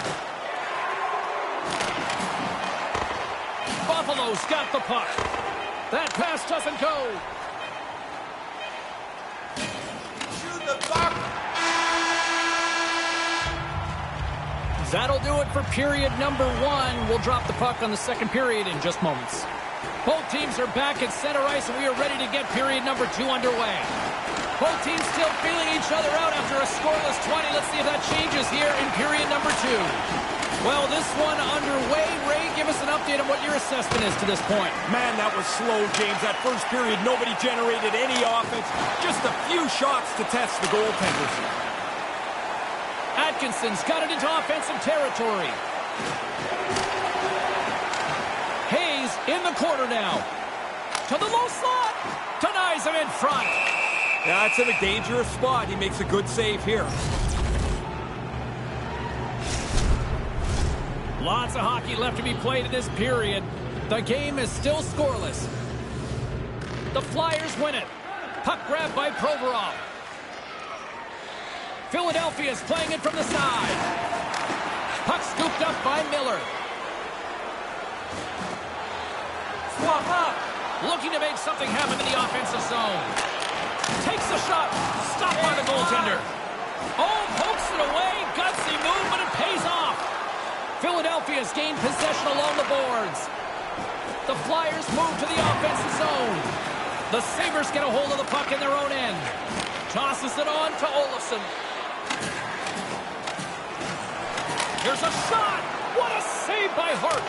Buffalo's got the puck. That pass doesn't go. Shoot the puck. That'll do it for period number 1. We'll drop the puck on the second period in just moments. Both teams are back at center ice, and we are ready to get period number 2 underway. Both teams still feeling each other out after a scoreless 20. Let's see if that changes here in period number 2. Well, this one underway. Ray, give us an update on what your assessment is to this point. Man, that was slow, James. That first period, nobody generated any offense. Just a few shots to test the goaltenders. Atkinson's got it into offensive territory. Hayes in the corner now. To the low slot. Denies him in front. That's in a dangerous spot. He makes a good save here. Lots of hockey left to be played in this period. The game is still scoreless. The Flyers win it. Puck grabbed by Provorov. Philadelphia's playing it from the side. Puck scooped up by Miller. Swap up. Looking to make something happen in the offensive zone. Takes a shot. Stopped by the goaltender. Oh, pokes it away. Gutsy move, but it pays off. Philadelphia's gained possession along the boards. The Flyers move to the offensive zone. The Sabres get a hold of the puck in their own end. Tosses it on to Olofsson. Here's a shot. What a save by Hart.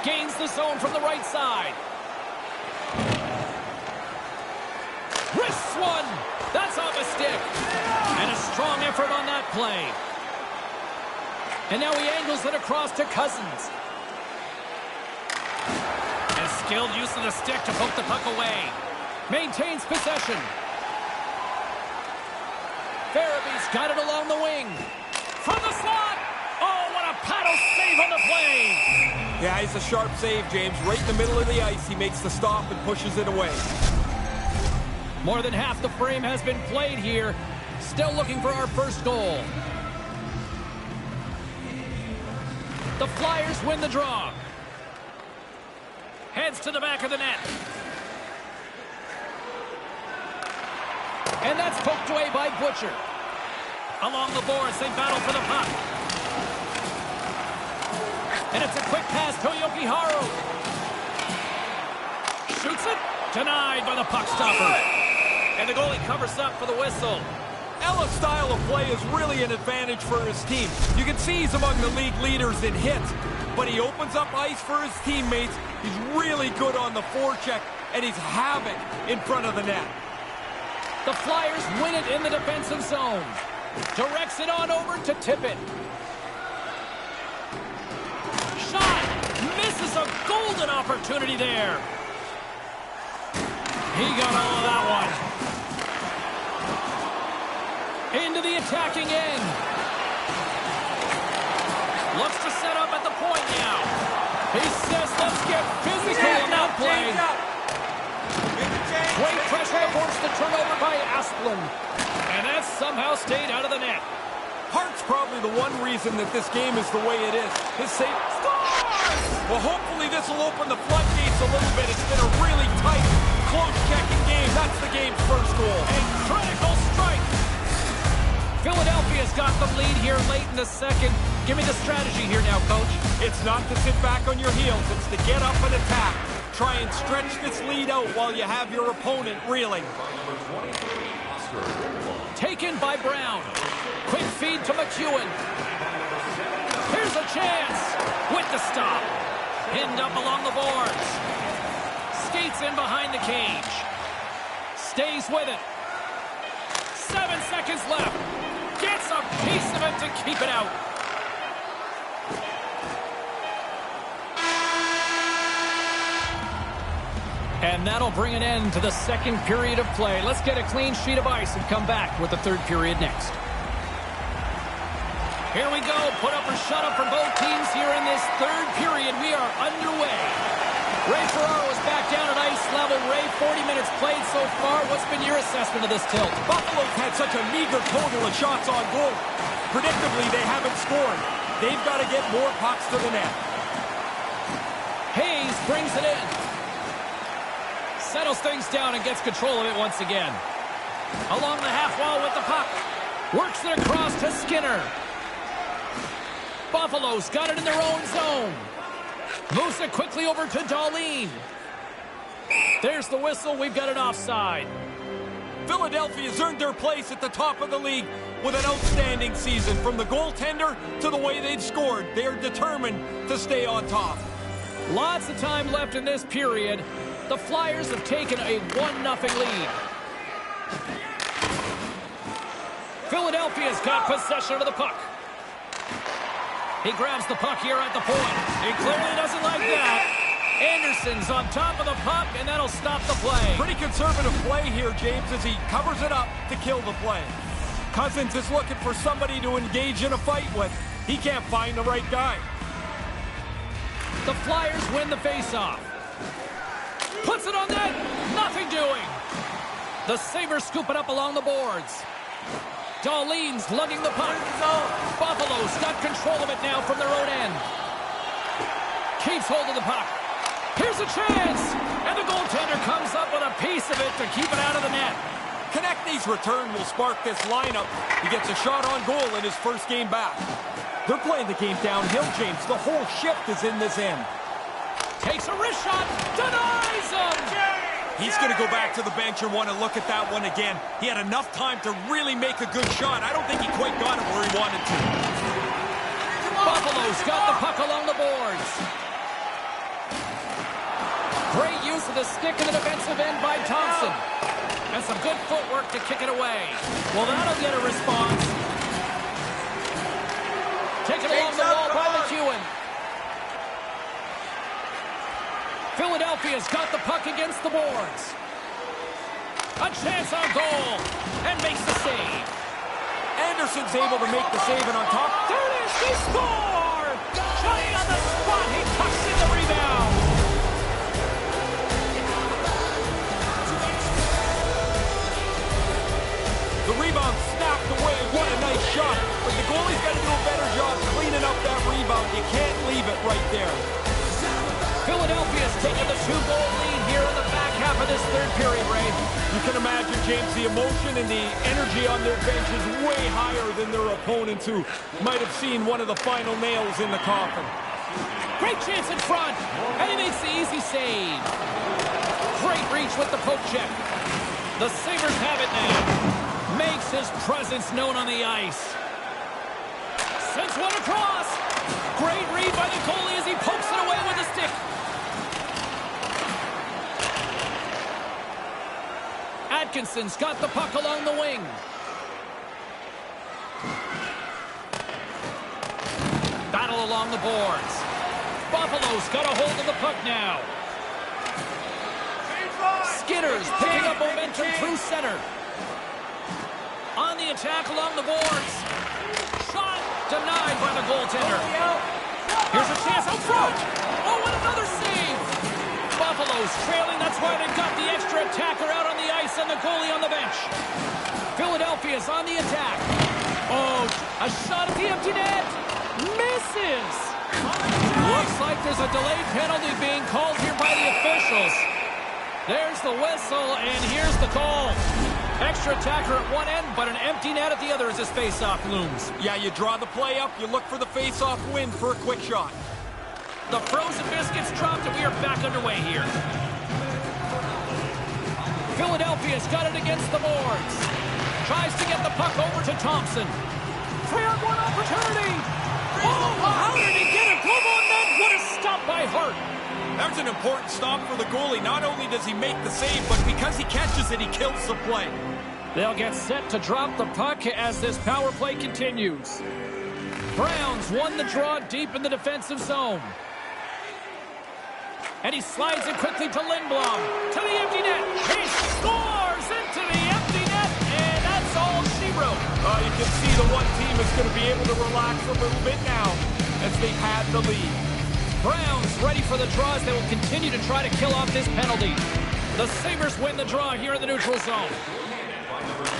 Gains the zone from the right side. Wrists one. That's off a stick. And a strong effort on that play. And now he angles it across to Cousins. A skilled use of the stick to poke the puck away. Maintains possession. Farabee's got it along the wing. From the slot. Oh, what a paddle save on the play. Yeah, it's a sharp save, James. Right in the middle of the ice, he makes the stop and pushes it away. More than half the frame has been played here. Still looking for our first goal. The Flyers win the draw. Heads to the back of the net. And that's poked away by Butcher. Along the boards, they battle for the puck. And it's a quick pass to Yokiharu. Shoots it. Denied by the puck stopper. And the goalie covers up for the whistle. Ella's style of play is really an advantage for his team. You can see he's among the league leaders in hits, but he opens up ice for his teammates. He's really good on the forecheck, and he's havoc in front of the net. The Flyers win it in the defensive zone. Directs it on over to Tippett. Shot! Misses a golden opportunity there. He got all of that one. Into the attacking end. Looks to set up at the point now. He says, let's get physical on that play. Great pressure to force the turnover by Asplund. And that somehow stayed out of the net. Hart's probably the one reason that this game is the way it is. His save scores! Well, hopefully this will open the floodgates a little bit. It's been a really tight, close-checking game. That's the game's first goal. A critical strike. Philadelphia's got the lead here late in the second. Give me the strategy here now, Coach. It's not to sit back on your heels. It's to get up and attack. Try and stretch this lead out while you have your opponent reeling. Taken by Brown. Quick feed to McEwen. Here's a chance. With the stop. Pinned up along the boards. Skates in behind the cage. Stays with it. 7 seconds left. Gets a piece of it to keep it out. And that'll bring an end to the second period of play. Let's get a clean sheet of ice and come back with the third period next. Here we go. Put up or shut up for both teams here in this third period. We are underway. Ray Ferraro is back down at ice level. Ray, 40 minutes played so far. What's been your assessment of this tilt? Buffalo's had such a meager total of shots on goal. Predictably, they haven't scored. They've got to get more pucks to the net. Hayes brings it in. Settles things down and gets control of it once again. Along the half wall with the puck. Works it across to Skinner. Buffalo's got it in their own zone. Moves it quickly over to Dahlin. There's the whistle. We've got an offside. Philadelphia's earned their place at the top of the league with an outstanding season. From the goaltender to the way they've scored, they are determined to stay on top. Lots of time left in this period. The Flyers have taken a 1-0 lead. Philadelphia's got possession of the puck. He grabs the puck here at the point. He clearly doesn't like that. Anderson's on top of the puck, and that'll stop the play. Pretty conservative play here, James, as he covers it up to kill the play. Cousins is looking for somebody to engage in a fight with. He can't find the right guy. The Flyers win the faceoff. Puts it on net. Nothing doing. The Sabres scoop it up along the boards. Dahlin's lugging the puck. Buffalo's got control of it now from their own end. Keeps hold of the puck. Here's a chance. And the goaltender comes up with a piece of it to keep it out of the net. Konechny's return will spark this lineup. He gets a shot on goal in his first game back. They're playing the game downhill, James. The whole shift is in this end. Takes a wrist shot. Denies him. He's going to go back to the bench and want to look at that one again. He had enough time to really make a good shot. I don't think he quite got it where he wanted to. Buffalo's got the puck along the boards. Great use of the stick in the defensive end by Thompson. And some good footwork to kick it away. Well, that'll get a response. Taken along the wall by McEwen. Philadelphia's got the puck against the boards. A chance on goal. And makes the save. Anderson's able to make the save, and on top. There it is. They score! Johnny on the spot. He tucks in the rebound. The rebound snapped away. What a nice shot. But the goalie's got to do a better job cleaning up that rebound. You can't leave it right there. Philadelphia's taken the 2-goal lead here in the back half of this third period, Ray. You can imagine, James, the emotion and the energy on their bench is way higher than their opponents who might have seen one of the final nails in the coffin. Great chance in front, and he makes the easy save. Great reach with the poke check. The Sabres have it now. Makes his presence known on the ice. Sends one across. Great read by the goalie as he pokes it away with a stick. Atkinson's got the puck along the wing. Battle along the boards. Buffalo's got a hold of the puck now. Skinner's picking up momentum through center. On the attack along the boards. Shot denied by the goaltender. Here's a chance out front. Oh, and another save. Buffalo's trailing. That's why they've got the extra attacker out on the ice and the goalie on the bench. Philadelphia's on the attack. Oh, a shot at the empty net. Misses. Looks like there's a delayed penalty being called here by the officials. There's the whistle, and here's the call. Extra attacker at one end, but an empty net at the other as this face-off looms. Yeah, you draw the play up, you look for the face-off win for a quick shot. The frozen biscuits dropped, and we are back underway here. Philadelphia's got it against the boards. Tries to get the puck over to Thompson. 3-on-1 opportunity. Oh, how did he get it? Glove on net. What a stop by Hart. That's an important stop for the goalie. Not only does he make the save, but because he catches it, he kills the play. They'll get set to drop the puck as this power play continues. Browns won the draw deep in the defensive zone. And he slides it quickly to Lindblom. To the empty net. He scores into the empty net. And that's all she wrote. You can see the one team is going to be able to relax a little bit now as they've had the lead. Browns ready for the draw as they will continue to try to kill off this penalty. The Sabres win the draw here in the neutral zone.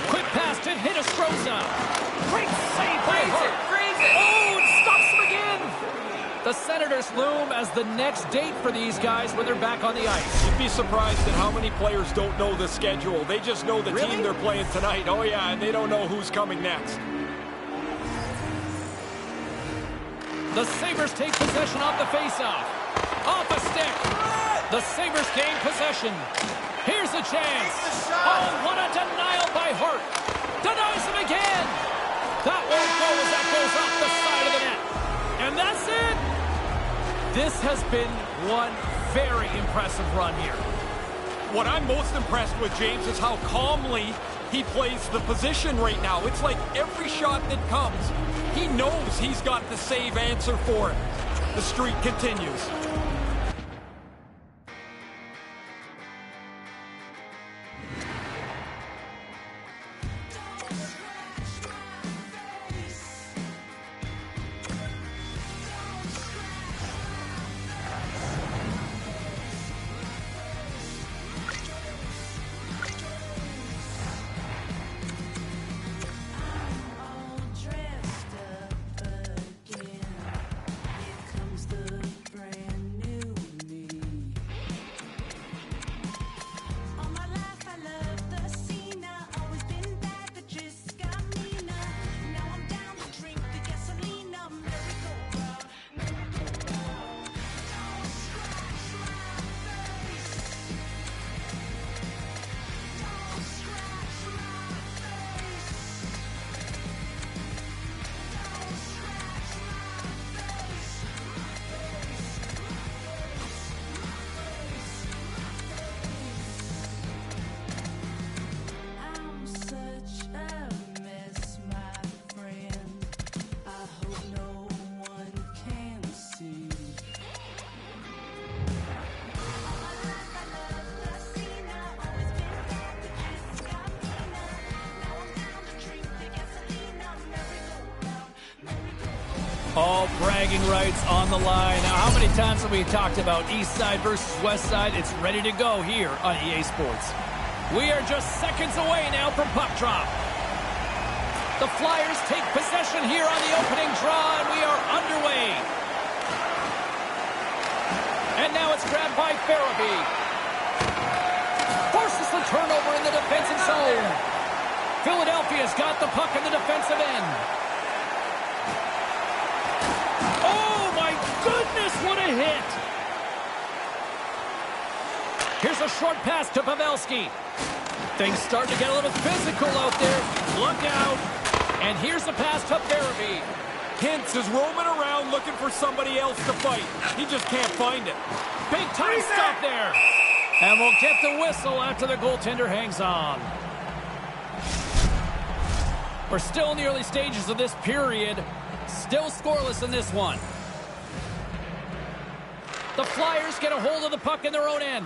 Quick pass to Hinostroza. Great save by Hart. Oh, it stops him again. The Senators loom as the next date for these guys when they're back on the ice. You'd be surprised at how many players don't know the schedule. They just know the team they're playing tonight. Oh, yeah, and they don't know who's coming next. The Sabres take possession off the faceoff. Off a stick. The Sabres gain possession. Here's a chance. Oh, what a denial by Hart. Denies him again. That won't go as that goes off the side of the net. And that's it. This has been one very impressive run here. What I'm most impressed with, James, is how calmly he plays the position right now. It's like every shot that comes, he knows he's got the save answer for it. The streak continues. All bragging rights on the line. Now, how many times have we talked about East Side versus West Side? It's ready to go here on EA Sports. We are just seconds away now from puck drop. The Flyers take possession here on the opening draw, and we are underway. And now it's grabbed by Farabee. Forces the turnover in the defensive zone. Philadelphia's got the puck in the defensive end. Oh, my goodness, what a hit. Here's a short pass to Pavelski. Things starting to get a little physical out there. Look out. And here's the pass to Farabee. Hintz is roaming around looking for somebody else to fight. He just can't find it. Big time stop there. And we'll get the whistle after the goaltender hangs on. We're still in the early stages of this period. Still scoreless in this one. The Flyers get a hold of the puck in their own end.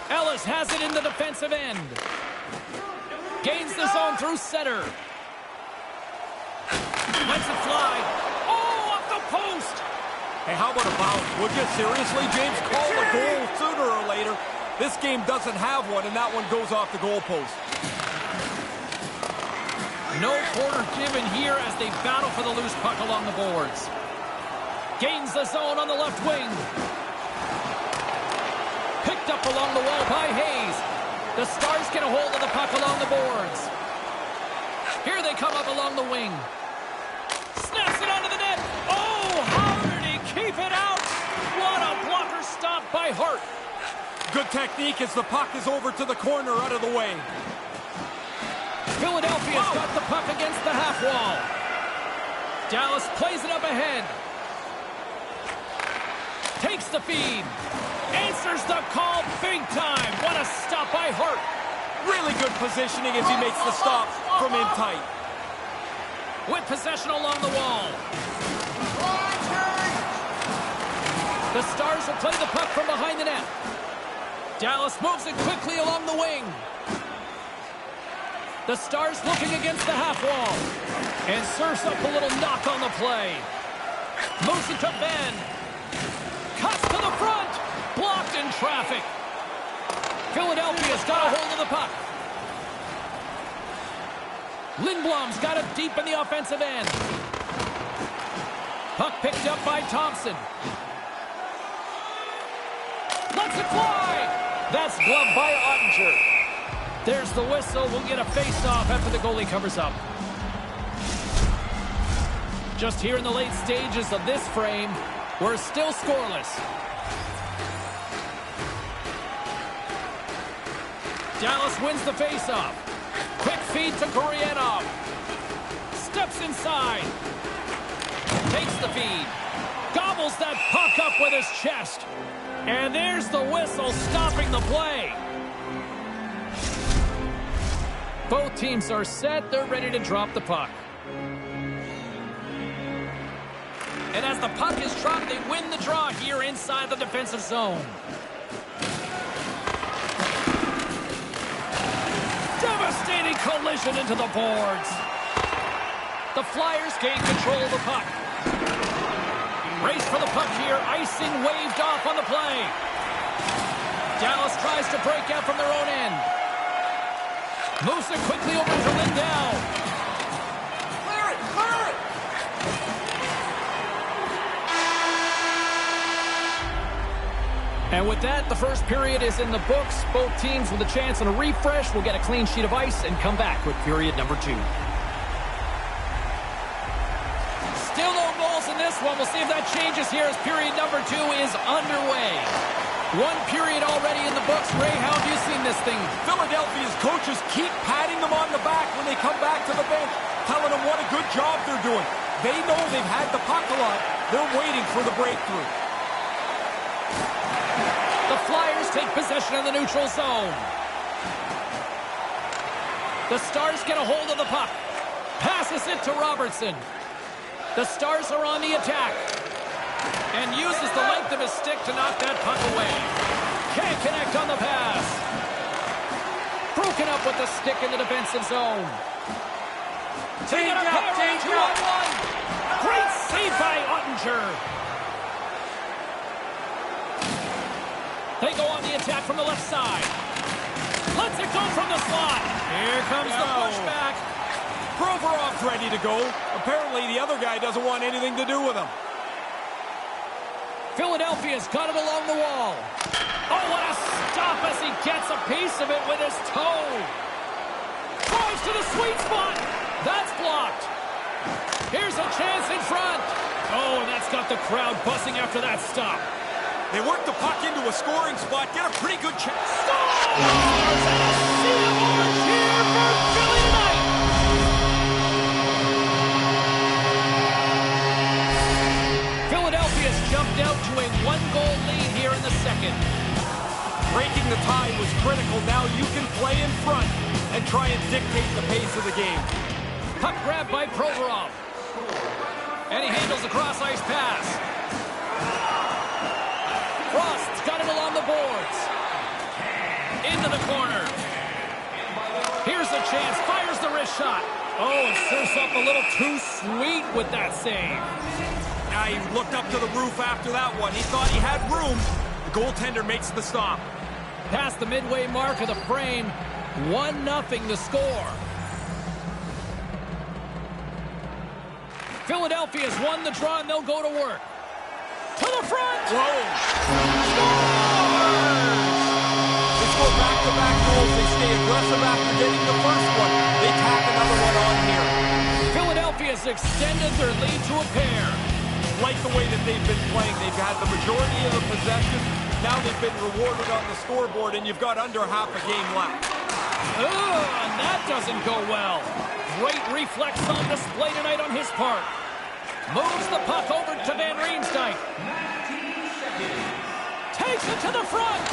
Ellis has it in the defensive end. Gains the zone through center. Lets it fly. Oh, off the post. Hey, how about a bounce? Would you seriously, James? Call a goal sooner or later. This game doesn't have one, and that one goes off the goalpost. No quarter given here as they battle for the loose puck along the boards. Gains the zone on the left wing. Picked up along the wall by Hayes. The Stars get a hold of the puck along the boards. Here they come up along the wing. Snaps it onto the net. Oh, how did he keep it out? What a blocker stop by Hart. Good technique as the puck is over to the corner out of the way. Philadelphia's got the puck against the half wall. Dallas plays it up ahead. Takes the feed. Answers the call big time. What a stop by Hart. Really good positioning as he makes the stop from in tight. With possession along the wall. The Stars will play the puck from behind the net. Dallas moves it quickly along the wing. The Stars looking against the half wall. And serves up a little knock on the play. Moves it to Ben. Cuts to the front. Blocked in traffic. Philadelphia's got a hold of the puck. Lindblom's got it deep in the offensive end. Puck picked up by Thompson. Lets it fly. That's gloved by Ottinger. There's the whistle. We'll get a face-off after the goalie covers up. Just here in the late stages of this frame, we're still scoreless. Dallas wins the face-off. Quick feed to Gurianov. Steps inside. Takes the feed. Gobbles that puck up with his chest. And there's the whistle stopping the play. Both teams are set. They're ready to drop the puck. And as the puck is dropped, they win the draw here inside the defensive zone. Devastating collision into the boards. The Flyers gain control of the puck. Race for the puck here. Icing waved off on the play. Dallas tries to break out from their own end. Moves it quickly over to Lindell. Clear it! Clear it! And with that, the first period is in the books. Both teams with a chance and a refresh will get a clean sheet of ice and come back with period number 2. Still no goals in this one. We'll see if that changes here as period number 2 is underway. One period already in the books. Ray, how have you seen this thing? Philadelphia's coaches keep patting them on the back when they come back to the bench, telling them what a good job they're doing. They know they've had the puck a lot. They're waiting for the breakthrough. The Flyers take possession of the neutral zone. The Stars get a hold of the puck. Passes it to Robertson. The Stars are on the attack. And uses the length of his stick to knock that puck away. Can't connect on the pass. Broken up with the stick in the defensive zone. Change up, change up. Great save by Ottinger. They go on the attack from the left side. Lets it go from the slot. Here comes the pushback. Provorov's ready to go. Apparently the other guy doesn't want anything to do with him. Philadelphia's got it along the wall. Oh, what a stop as he gets a piece of it with his toe. Drives to the sweet spot. That's blocked. Here's a chance in front. Oh, and that's got the crowd buzzing after that stop. They work the puck into a scoring spot, get a pretty good chance. Stars and a sea of orange here for Philly tonight. Philadelphia's jumped out to a 1-goal lead here in the second. Breaking the tie was critical. Now you can play in front and try and dictate the pace of the game. Puck grab by Provorov. And he handles a cross-ice pass. Frost's got it along the boards. Into the corner. Here's a chance. Fires the wrist shot. Oh, it serves up a little too sweet with that save. He looked up to the roof after that one. He thought he had room. The goaltender makes the stop. Past the midway mark of the frame. 1-0 the score. Philadelphia's won the draw and they'll go to work. To the front! Whoa! They score back-to-back goals. They stay aggressive after getting the first one. They tack another one on here. Philadelphia's extended their lead to a pair. Like the way that they've been playing. They've had the majority of the possession. Now they've been rewarded on the scoreboard, and you've got under half a game left. And that doesn't go well. Great reflex on display tonight on his part. Moves the puck over to Van Riemsdyk. Takes it to the front.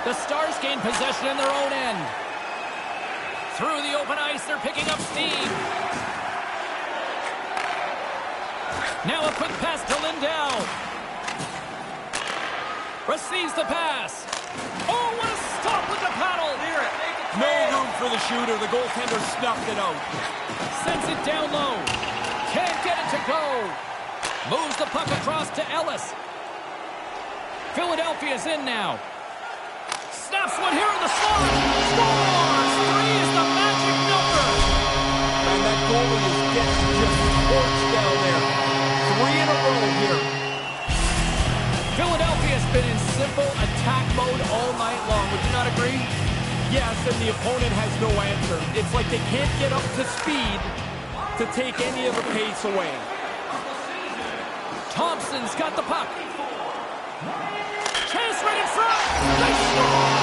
The Stars gain possession in their own end. Through the open ice, they're picking up steam. Now a quick pass to Lindell. Receives the pass. Oh, what a stop with the paddle. No room for the shooter. The goaltender snuffed it out. Sends it down low. Can't get it to go. Moves the puck across to Ellis. Philadelphia's in now. Snaps one here in the slot. Scores! 3 is the magic number. And that goalie is getting just torched down there. 3 in a row here. Philadelphia's been in simple attack mode all night long. Would you not agree? Yes, and the opponent has no answer. It's like they can't get up to speed to take any of the pace away. Thompson's got the puck. Chance right in front. They score!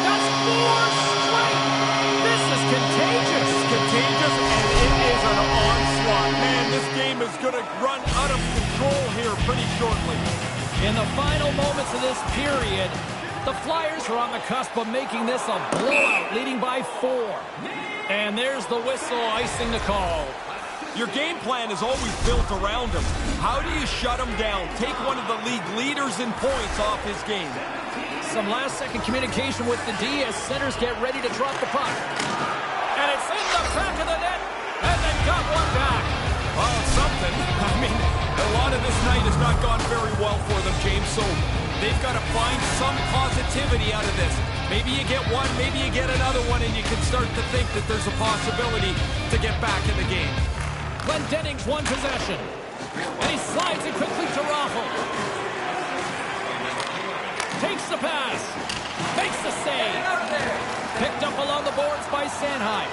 That's 4 straight. This is contagious. Contagious, and it is an onslaught. Man, this game is going to run out of control here pretty shortly. In the final moments of this period, the Flyers are on the cusp of making this a blowout, leading by 4. And there's the whistle icing the call. Your game plan is always built around him. How do you shut him down? Take one of the league leaders in points off his game. Some last-second communication with the D as centers get ready to drop the puck. And it's in the back of the net, and they got one back. Well, it's something. I mean, a lot of this night has not gone very well for them, James, so they've got to find some positivity out of this. Maybe you get one, maybe you get another one, and you can start to think that there's a possibility to get back in the game. Glendening's won possession. And he slides it quickly to Raffle. Takes the pass. Makes the save. Picked up along the boards by Sanheim.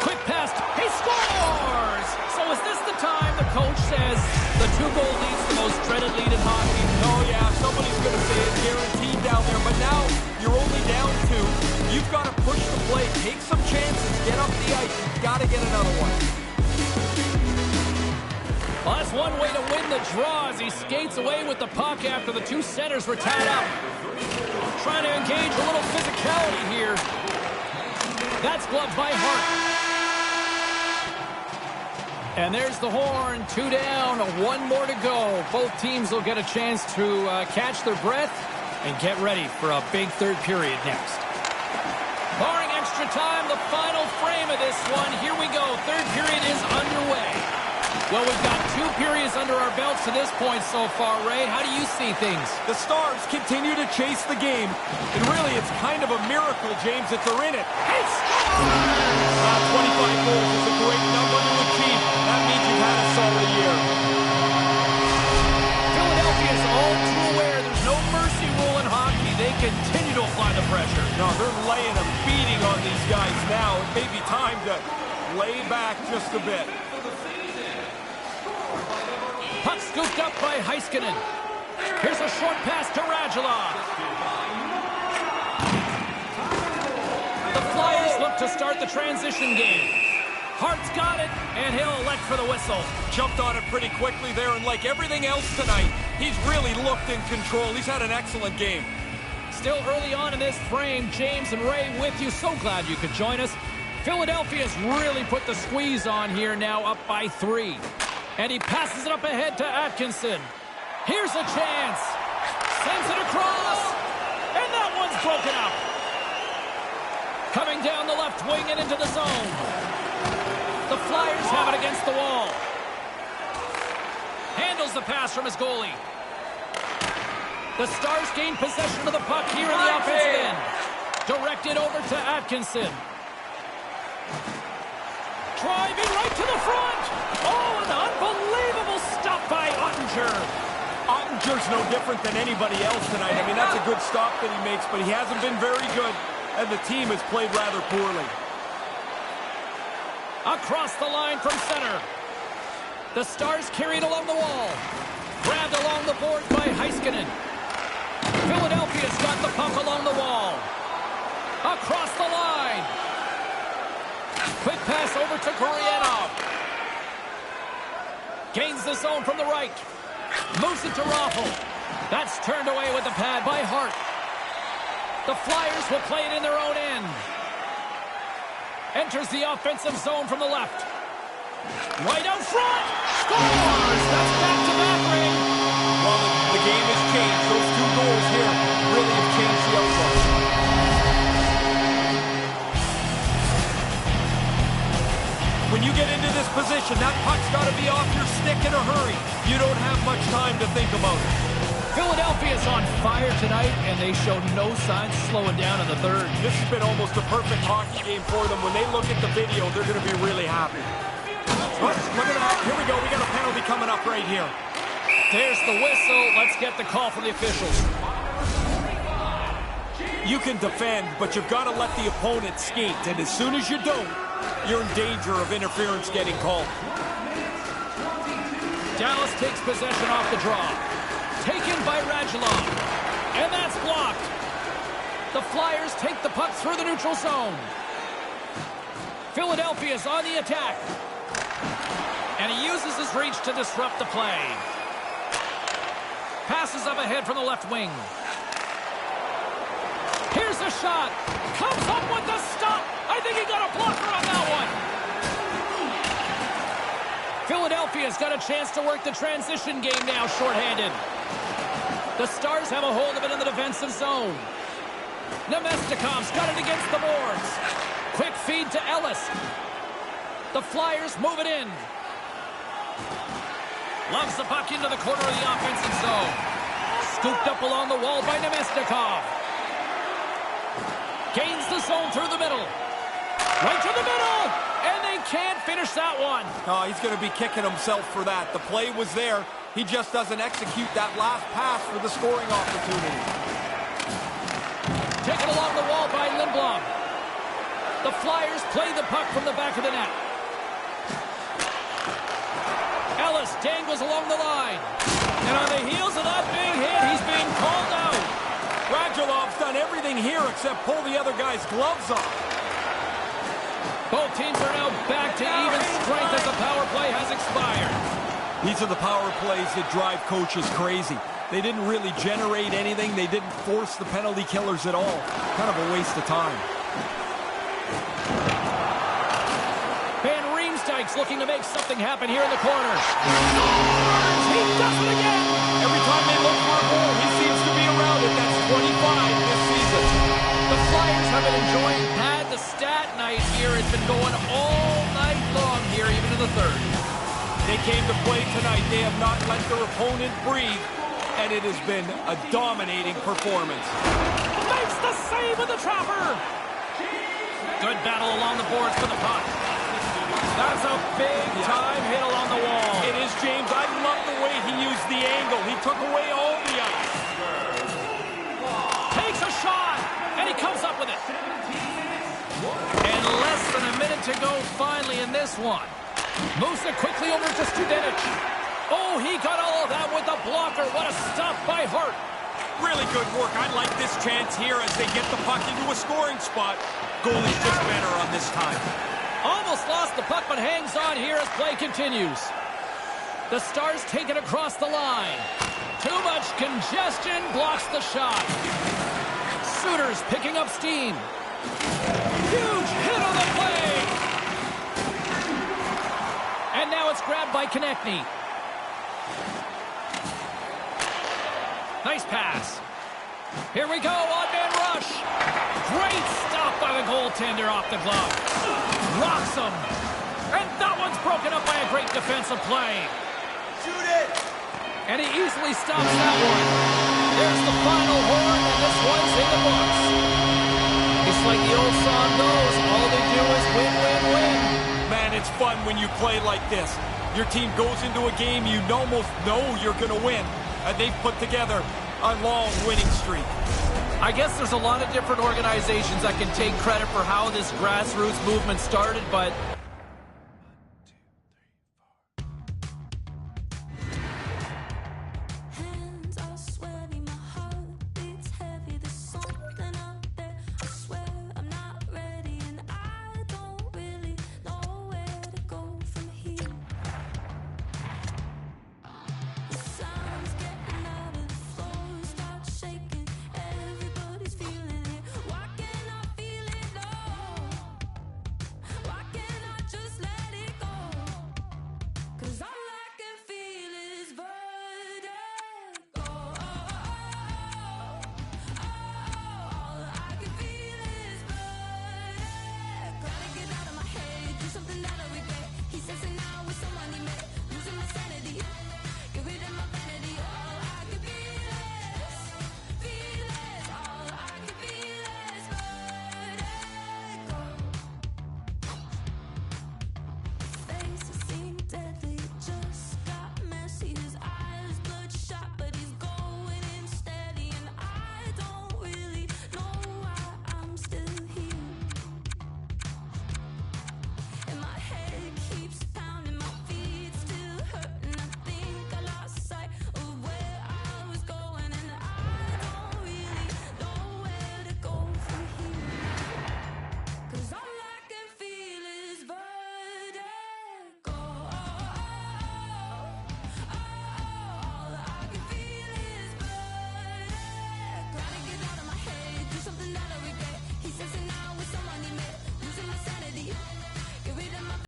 Quick pass. He scores! So is this the time the coach says the 2-goal lead's the most dreaded lead in hockey? Oh, yeah, somebody's going to say it's guaranteed down there, but now you're only down 2. You've got to push the play, take some chances, get up the ice. You've got to get another one. Well, that's one way to win the draw as he skates away with the puck after the 2 centers were tied up. Trying to engage a little physicality here. That's gloved by Hart. And there's the horn. 2 down, 1 more to go. Both teams will get a chance to catch their breath and get ready for a big third period next. Barring extra time, the final frame of this one. Here we go. Third period is underway. Well, we've got 2 periods under our belts to this point so far, Ray. How do you see things? The Stars continue to chase the game. And really, it's kind of a miracle, James, that they're in it. It's 25 goals is a great number to achieve. That means you've had a solid year. Philadelphia is all too aware there's no mercy rule in hockey. They continue to apply the pressure. No, they're laying a beating on these guys now. It may be time to lay back just a bit. Puck scooped up by Heiskanen. Here's a short pass to Radulov. The Flyers look to start the transition game. Hart's got it, and he'll elect for the whistle. Jumped on it pretty quickly there, and like everything else tonight, he's really looked in control. He's had an excellent game. Still early on in this frame, James and Ray with you. So glad you could join us. Philadelphia's really put the squeeze on here now, up by 3. And he passes it up ahead to Atkinson. Here's a chance. Sends it across. And that one's broken up. Coming down the left wing and into the zone. The Flyers have it against the wall. Handles the pass from his goalie. The Stars gain possession of the puck here in the offensive end. Directed over to Atkinson. Driving right to the front. Oh, an unbelievable stop by Ottinger. Ottinger's no different than anybody else tonight. I mean, that's a good stop that he makes, but he hasn't been very good, and the team has played rather poorly. Across the line from center. The Stars carried along the wall. Grabbed along the board by Heiskanen. Philadelphia's got the puck along the wall. Across the line. Quick pass over to Gurianov. Gains the zone from the right. Moves it to Raffle. That's turned away with the pad by Hart. The Flyers will play it in their own end. Enters the offensive zone from the left. Right out front. Scores! That's back-to-back ring. Well, the game has changed. Those 2 goals here really have changed the outlook. When you get into this position, that puck's got to be off your stick in a hurry. You don't have much time to think about it. Philadelphia's on fire tonight, and they show no signs of slowing down in the third. This has been almost a perfect hockey game for them. When they look at the video, they're going to be really happy. Oh, look at that. Here we go. We got a penalty coming up right here. There's the whistle. Let's get the call from the officials. You can defend, but you've got to let the opponent skate. And as soon as you don't, you're in danger of interference getting called. Dallas takes possession off the draw. Taken by Radulov. And that's blocked. The Flyers take the puck through the neutral zone. Philadelphia's on the attack. And he uses his reach to disrupt the play. Passes up ahead from the left wing. Here's a shot. Comes up with the stop. I think he got a blocker on that one. Philadelphia's got a chance to work the transition game now, shorthanded. The Stars have a hold of it in the defensive zone. Nemestikov's got it against the boards. Quick feed to Ellis. The Flyers move it in. Loves the puck into the corner of the offensive zone. Scooped up along the wall by Nemestikov. Gains the zone through the middle. Right to the middle! And they can't finish that one. Oh, he's going to be kicking himself for that. The play was there. He just doesn't execute that last pass for the scoring opportunity. Taken along the wall by Lindblom. The Flyers play the puck from the back of the net. Ellis dangles along the line. And on the heels of that big hit, he's being called out. Radulov's done everything here except pull the other guy's gloves off. Both teams are now back to even strength as the power play has expired. These are the power plays that drive coaches crazy. They didn't really generate anything. They didn't force the penalty killers at all. Kind of a waste of time. Van Riemsdyk's looking to make something happen here in the corner. He does it again! Every time they look for a goal, he seems to be around it. That's 25 this season. The Flyers have been enjoying the stat night here. It's been going all night long here, even in the third. They came to play tonight. They have not let their opponent breathe, and it has been a dominating performance. Makes the save with the trapper. Good battle along the boards for the puck. That's a big-time hit along the wall. It is, James. I love the way he used the angle. He took away all the ice. Takes a shot, and he comes up with it. And less than a minute to go finally in this one. Moves it quickly over to Studenic. Oh, he got all of that with the blocker. What a stop by Hart. Really good work. I like this chance here as they get the puck into a scoring spot. Goalie's just better on this time. Almost lost the puck, but hangs on here as play continues. The Stars take it across the line. Too much congestion blocks the shot. Suter's picking up steam. Huge hit on the play. And now it's grabbed by Konechny. Nice pass. Here we go, odd-man rush. Great stop by the goaltender off the glove. Rocks him. And that one's broken up by a great defensive play. Shoot it! And he easily stops that one. There's the final horn, and this one's in the books. It's like the old song goes, all they do is win, win, win. Man, it's fun when you play like this. Your team goes into a game you almost know you're going to win, and they've put together a long winning streak. I guess there's a lot of different organizations that can take credit for how this grassroots movement started, but